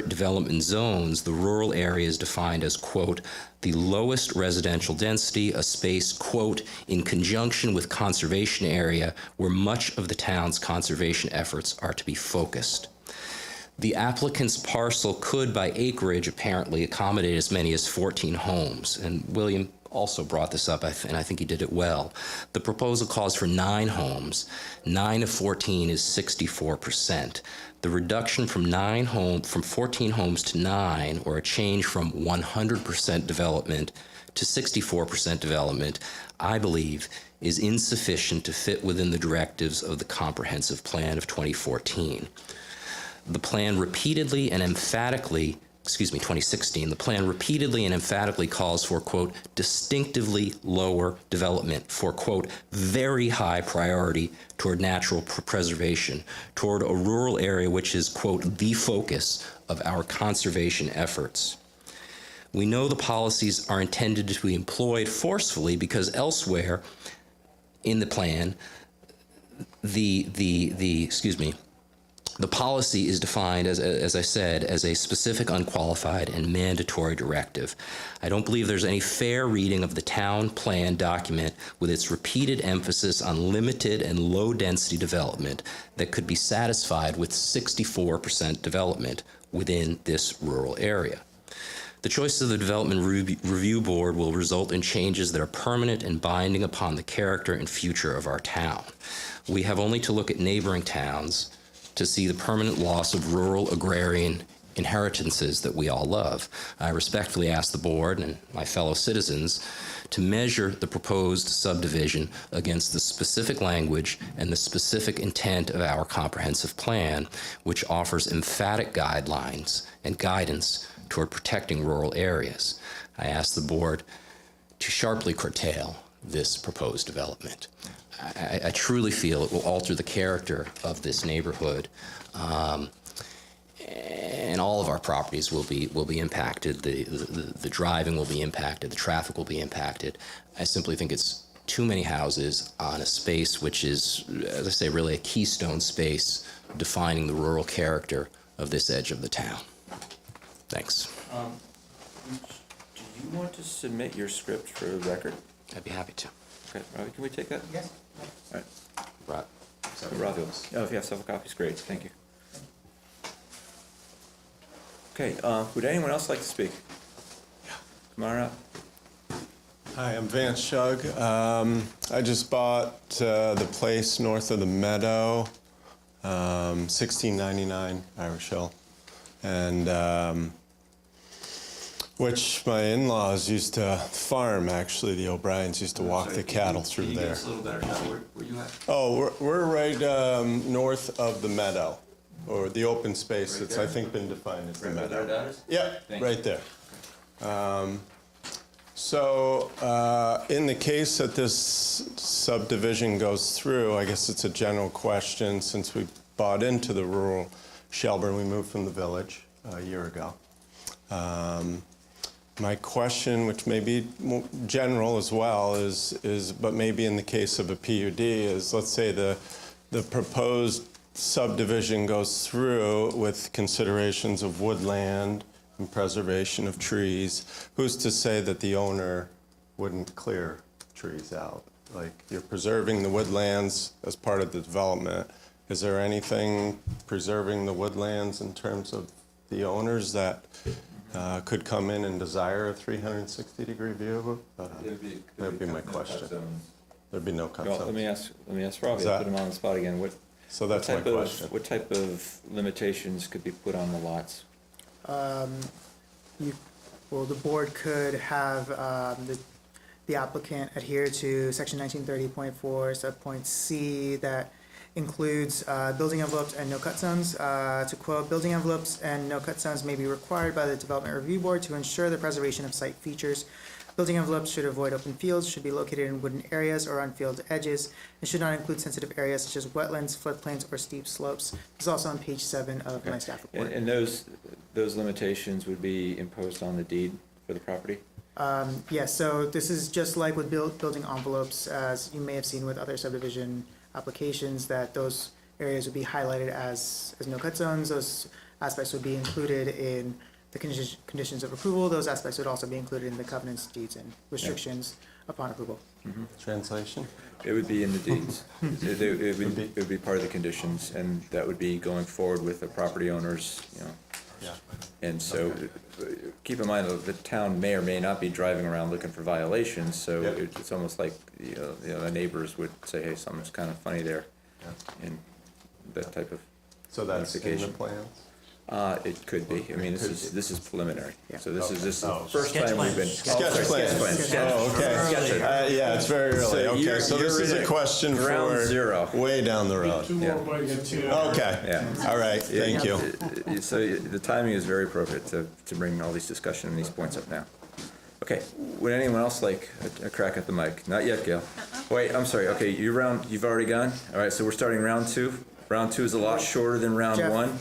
development zones, the rural area is defined as, quote, the lowest residential density, a space, quote, in conjunction with conservation area where much of the town's conservation efforts are to be focused. The applicant's parcel could, by acreage, apparently accommodate as many as 14 homes, and William also brought this up, and I think he did it well. The proposal calls for 9 homes. 9 of 14 is 64%. The reduction from 14 homes to 9, or a change from 100% development to 64% development, I believe, is insufficient to fit within the directives of the Comprehensive Plan of 2014. The plan repeatedly and emphatically 2016, the plan repeatedly and emphatically calls for, quote, distinctively lower development, for, quote, very high priority toward natural preservation, toward a rural area which is, quote, the focus of our conservation efforts. We know the policies are intended to be employed forcefully because elsewhere in the plan, the policy is defined, as I said, as a specific, unqualified, and mandatory directive. I don't believe there's any fair reading of the town plan document with its repeated emphasis on limited and low-density development that could be satisfied with 64% development within this rural area. The choices of the Development Review Board will result in changes that are permanent and binding upon the character and future of our town. We have only to look at neighboring towns to see the permanent loss of rural agrarian inheritances that we all love. I respectfully ask the board and my fellow citizens to measure the proposed subdivision against the specific language and the specific intent of our comprehensive plan, which offers emphatic guidelines and guidance toward protecting rural areas. I ask the board to sharply curtail this proposed development. I truly feel it will alter the character of this neighborhood. And all of our properties will be impacted. The driving will be impacted. The traffic will be impacted. I simply think it's too many houses on a space which is, as I say, really a keystone space defining the rural character of this edge of the town. Thanks. Do you want to submit your script for the record? I'd be happy to. Okay, Robbie, can we take that? Yes. All right. Rob. Robbie, oh, if you have several copies, great, thank you. Okay, would anyone else like to speak? Come on up. Hi, I'm Vance Shug. I just bought the place north of the Meadow, 1699 Irish Hill, and which my in-laws used to farm. Actually, the O'Briens used to walk the cattle through there. Can you give us a little better shot? Where you at? Oh, we're right north of the Meadow, or the open space Right that's there? I think been defined as the Right Meadow. where that is? Yeah, Thank right there. So in the case that this subdivision goes through, I guess it's a general question, since we bought into the rural Shelburne, we moved from the village a year ago. My question, which may be more general as well, is but maybe in the case of a PUD, is let's say the proposed subdivision goes through with considerations of woodland and preservation of trees. Who's to say that the owner wouldn't clear trees out? Like, you're preserving the woodlands as part of the development. Is there anything preserving the woodlands in terms of the owners that could come in and desire a 360-degree view? That'd be my question. There'd be no cut Well, zones. Is let me ask Robbie, that- put him on the spot again. So that's my question. What type of limitations could be put on the lots? The board could have the applicant adhere to section 1930.4 subpoint C that includes building envelopes and no cut zones. To quote, building envelopes and no cut zones may be required by the Development Review Board to ensure the preservation of site features. Building envelopes should avoid open fields, should be located in wooded areas or on field edges, and should not include sensitive areas such as wetlands, floodplains, or steep slopes. This is also on page 7 of my staff report. And those limitations would be imposed on the deed for the property? Yes, so this is just like with building envelopes, as you may have seen with other subdivision applications, that those areas would be highlighted as no-cut zones. Those aspects would be included in the conditions of approval. Those aspects would also be included in the covenants, deeds, and restrictions upon approval. Translation? It would be in the deeds. It would be part of the conditions, and that would be going forward with the property owners, you know. Yeah. And so, keep in mind that the town may or may not be driving around looking for violations, so Yep. it's almost like, the neighbors would say, hey, something's kind of funny there. And that type of So that's in the notification. plans? It could be. I mean, this is preliminary. So this is the Oh. first time we've been. Sketch plans. Oh, okay. Yeah, it's very early. So Okay, you're- so this you're is a in question ground for zero. way down the road. Two more by get to. Okay. Yeah. All right, thank you. So the timing is very appropriate to bring all these discussion and these points up now. Okay, would anyone else like a crack at the mic? Not yet, Gail. Wait, I'm sorry, okay, you've already gone? All right, so we're starting round 2. Round 2 is a lot shorter than round Jeff. 1.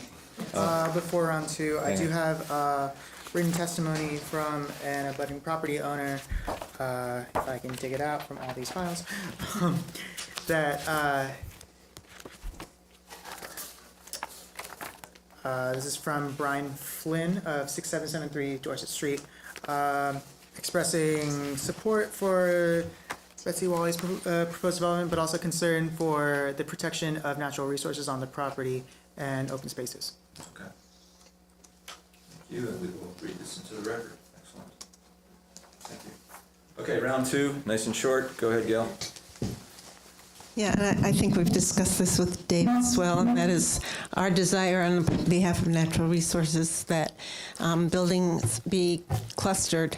Before round 2, I do Yeah. have written testimony from an abutting property owner, if I can dig it out from all these files, that this is from Brian Flynn of 6773 Dorset Street, expressing support for Betsy Wally's proposed development, but also concern for the protection of natural resources on the property and open spaces. Okay. Thank you, and we will read this into the record. Excellent. Thank you. Okay, round 2, nice and short. Go ahead, Gail. Yeah, and I think we've discussed this with Dave as well, and that is our desire on behalf of natural resources that buildings be clustered,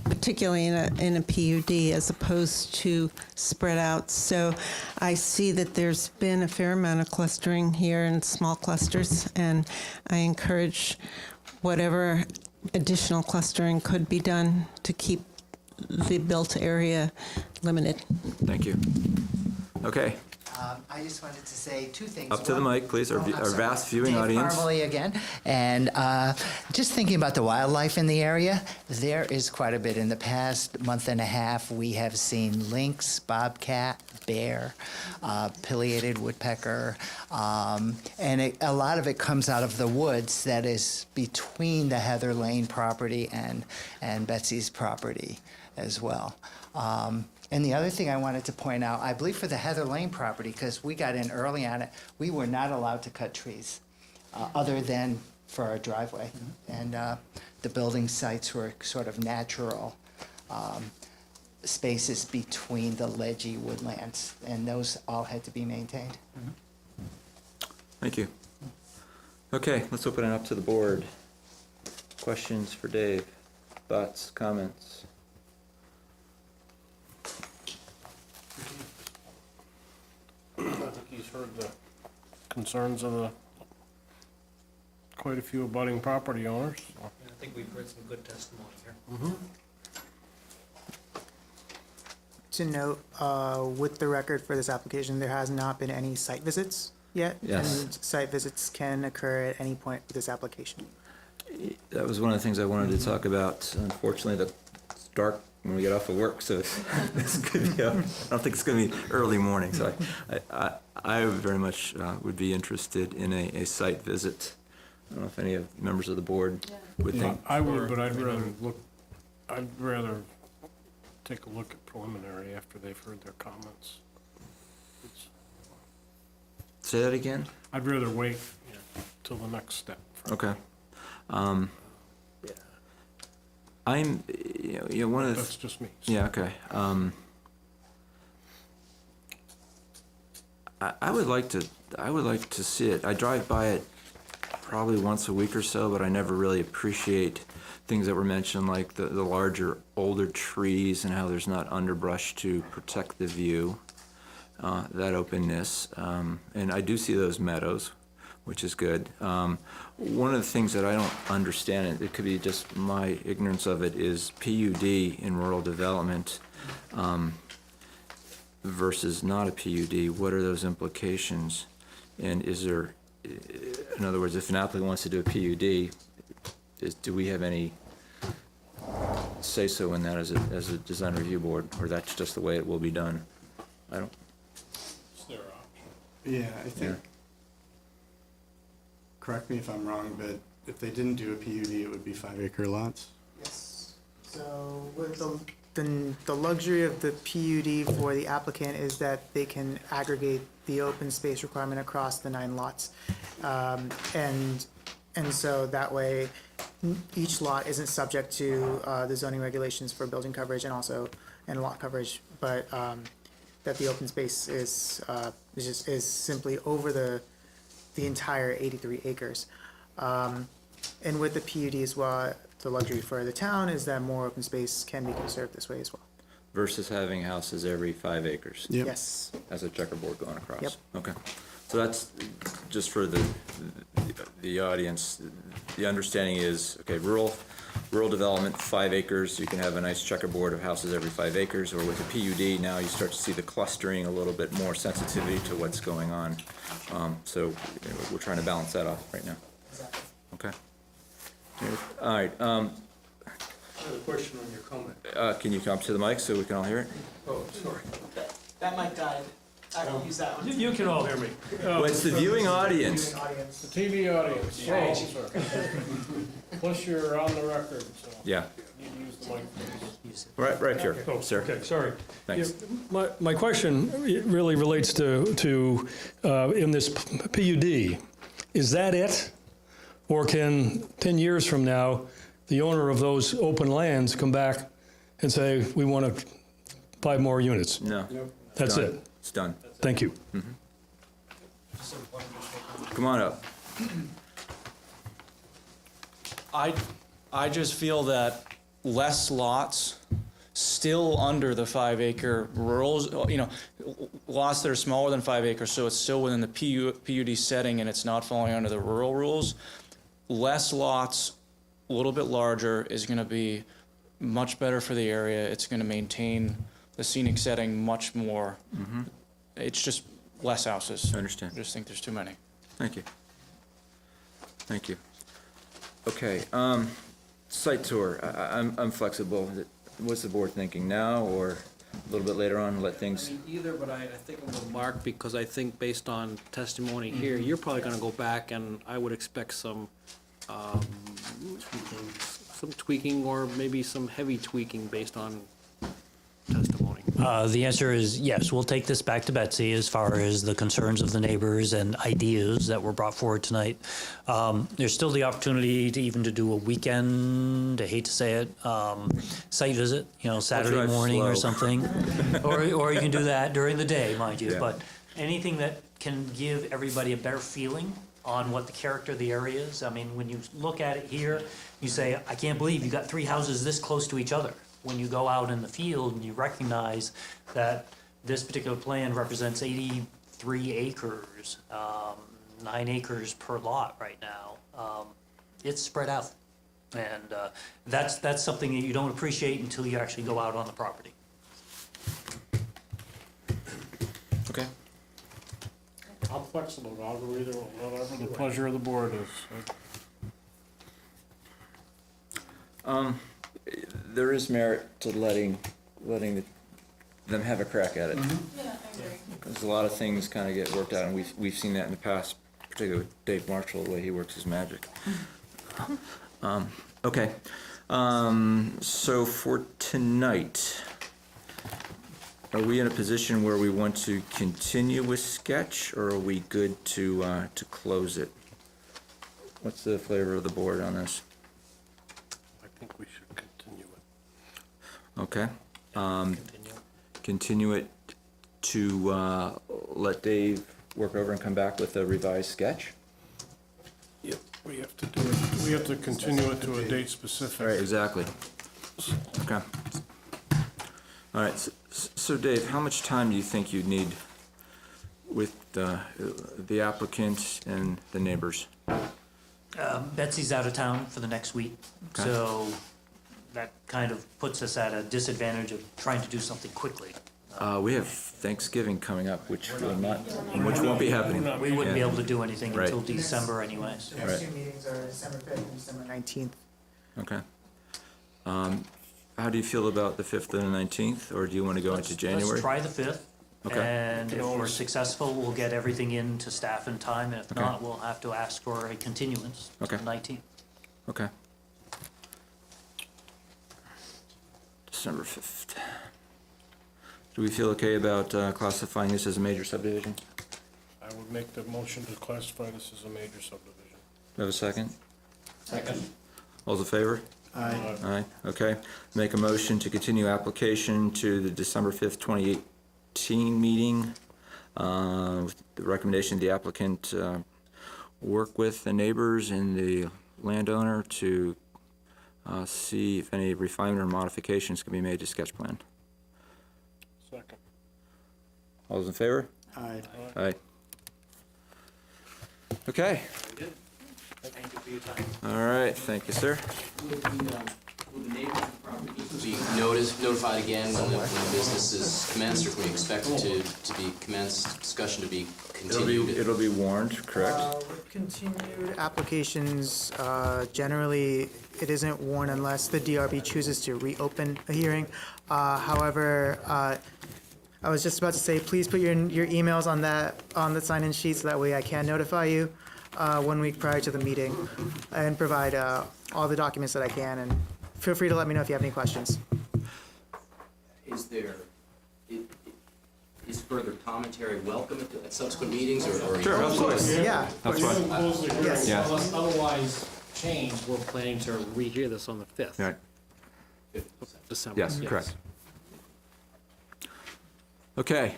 particularly in a PUD, as opposed to spread out. So I see that there's been a fair amount of clustering here in small clusters, and I encourage whatever additional clustering could be done to keep the built area limited. Thank you. Okay, I just wanted to say two things. up to the mic, please, our I'm our sorry. vast viewing Dave audience. Parmalee again. And just thinking about the wildlife in the area, there is quite a bit. In the past month and a half, we have seen lynx, bobcat, bear, pileated woodpecker, and a lot of it comes out of the woods that is between the Heather Lane property and Betsy's property as well. And the other thing I wanted to point out, I believe for the Heather Lane property, because we got in early on it, we were not allowed to cut trees other than for our driveway. And the building sites were sort of natural spaces between the ledgy woodlands, and those all had to be maintained. Thank you. Okay, let's open it up to the board. Questions for Dave? Thoughts, comments? I think he's heard the concerns of quite a few abutting property owners. I think we've heard some good testimony here. To note, with the record for this application, there has not been any site visits yet. Yes. And site visits can occur at any point with this application. That was one of the things I wanted to talk about. Unfortunately, it's dark when we get off of work, so this could be, I don't think it's going to be early morning, so I very much would be interested in a site visit. I don't know if any of members of the board would think. I would, but I'd rather take a look at preliminary after they've heard their comments. Say that again? I'd rather wait till the next step. Okay. I'm, one of the. That's just me. Yeah, okay. I would like to see it. I drive by it probably once a week or so, but I never really appreciate things that were mentioned, like the larger, older trees and how there's not underbrush to protect the view, that openness. And I do see those meadows, which is good. One of the things that I don't understand, and it could be just my ignorance of it, is PUD in rural development versus not a PUD. What are those implications? And is there, in other words, if an applicant wants to do a PUD, do we have any say-so in that as a design review board, or that's just the way it will be done? I don't. It's their option. Yeah, I think, correct me if I'm wrong, but if they didn't do a PUD, it would be 5-acre lots? Yes. So with the luxury of the PUD for the applicant is that they can aggregate the open space requirement across the 9 lots. And so that way, each lot isn't subject to the zoning regulations for building coverage and lot coverage, but that the open space is simply over the entire 83 acres. And with the PUD as well, the luxury for the town is that more open space can be conserved this way as well. Versus having houses every 5 acres. Yep. Yes. As a checkerboard going across. Yep. Okay. So that's, just for the audience, the understanding is, okay, rural development, 5 acres, you can have a nice checkerboard of houses every 5 acres, or with a PUD, now you start to see the clustering, a little bit more sensitivity to what's going on. So we're trying to balance that off right now. Okay. All right. I have a question on your comment. Can you come up to the mic so we can all hear it? Oh, sorry. That mic died. I can use that one. You can all hear me. Well, it's the viewing audience. The TV audience. Oh, sorry. Plus you're on the record, so. Yeah. You use the mic, please. Right here, Oh, sir. okay, sorry. Thanks. Yeah, my question really relates to in this PUD, is that it? Or can 10 years from now, the owner of those open lands come back and say, we want to 5 more units? No. That's Done. it? It's done. Thank you. Come on up. I just feel that less lots, still under the 5-acre rurals, lots that are smaller than 5 acres, so it's still within the PUD setting and it's not falling under the rural rules. Less lots, a little bit larger, is going to be much better for the area. It's going to maintain the scenic setting much more. it's just less houses. I understand. I just think there's too many. Thank you. Thank you. Okay, site tour, I'm flexible. What's the board thinking, now or a little bit later on, let things? Either, but I think I'm with Mark, because I think based on testimony here, you're probably gonna go back, and I would expect some tweaking, or maybe some heavy tweaking based on testimony. The answer is yes. We'll take this back to Betsy as far as the concerns of the neighbors and ideas that were brought forward tonight. There's still the opportunity to even to do a weekend, I hate to say it, site visit, Saturday drive morning or slow. something. Or you can do that during the day, mind you. Yeah. But anything that can give everybody a better feeling on what the character of the area is. I mean, when you look at it here, you say, I can't believe you got 3 houses this close to each other. When you go out in the field and you recognize that this particular plan represents 83 acres, 9 acres per lot right now, it's spread out. And that's something that you don't appreciate until you actually go out on the property. Okay. I'm flexible, I'll go either, whatever the pleasure of the board is. There is merit to letting them have a crack at it. Yeah, I agree. Because a lot of things kind of get worked out, and we've seen that in the past, particularly with Dave Marshall, the way he works his magic. Okay, so for tonight, are we in a position where we want to continue with sketch, or are we good to close it? What's the flavor of the board on this? I think we should continue it. Okay. Continue it to let Dave work over and come back with a revised sketch? Yep, we have to do it, we have to continue it to a date specific. Right, exactly. Okay. All right, so Dave, how much time do you think you'd need with the applicant and the neighbors? Betsy's out of town for the next week, Okay. so that kind of puts us at a disadvantage of trying to do something quickly. We have Thanksgiving coming up, which won't be happening. We wouldn't be Yeah. able to do anything Right. until December anyways. The next 2 meetings are December 5th and December 19th. Okay. How do you feel about the 5th and the 19th, or do you want to go into January? Let's try the 5th. Okay. And if we're successful, we'll get everything into staff in time. If Okay. not, we'll have to ask for a continuance to Okay. the 19th. Okay. December 5th. Do we feel okay about classifying this as a major subdivision? I would make the motion to classify this as a major subdivision. Do I have a second? Second. All's in favor? Aye. Aye, okay. Make a motion to continue application to the December 5th, 2018 meeting. With the recommendation the applicant work with the neighbors and the landowner to see if any refinement or modifications can be made to sketch plan. Second. All those in favor? Aye. Aye. Okay, Thank you for your time. all right, thank you, sir. Will the neighbors of the property need to be notified again when the business is commenced, or can we expect it to be commenced, discussion to be continued? It'll be warned, correct? With continued applications, generally, it isn't warned unless the DRB chooses to reopen a hearing. However, I was just about to say, please put your emails on the sign-in sheet, so that way I can notify you 1 week prior to the meeting, and provide all the documents that I can, and feel free to let me know if you have any questions. Is further commentary welcome at subsequent meetings, or? Sure, of course. Yeah. That's fine. Yes. Yeah. Unless otherwise changed, we're planning to rehear this on the 5th. Right. of December. Yes, correct. Okay.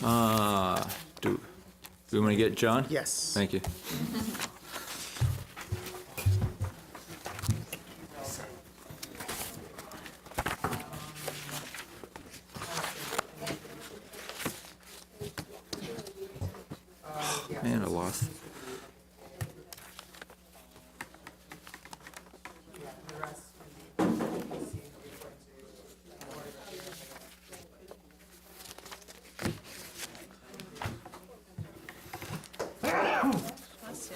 Do we want to get John? Yes. Thank you. Man, I lost. Us too.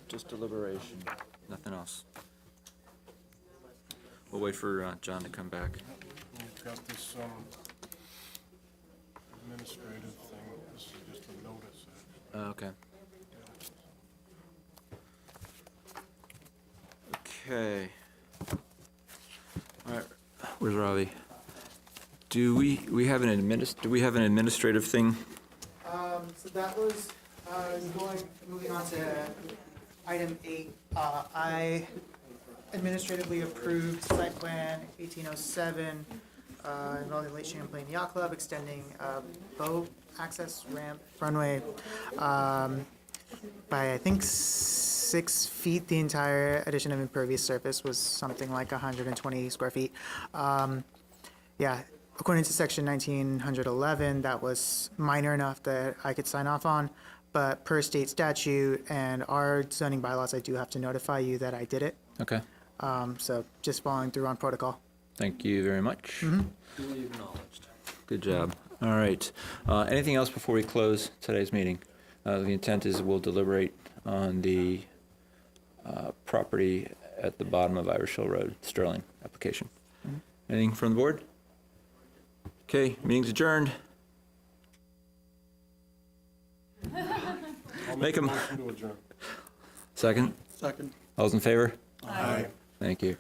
Just deliberation, nothing else. We'll wait for John to come back. We've got this administrative thing, this is just a notice. Okay. Okay. All right, where's Ravi? Do we have an administrative thing? So that was, moving on to item 8. I administratively approved site plan 1807, involving Lake Champlain Yacht Club, extending boat access ramp runway by, I think, 6 feet. The entire addition of impervious surface was something like 120 square feet. Yeah, according to section 1911, that was minor enough that I could sign off on. But per state statute and our zoning bylaws, I do have to notify you that I did it. Okay, So just following through on protocol. thank you very much. Duly acknowledged. Good job. All right. Anything else before we close today's meeting? The intent is we'll deliberate on the property at the bottom of Irish Hill Road, Sterling application. Anything from the board? Okay, meeting's adjourned. Make a Motion to adjourn. second. Second. All's in favor? Aye. Thank you.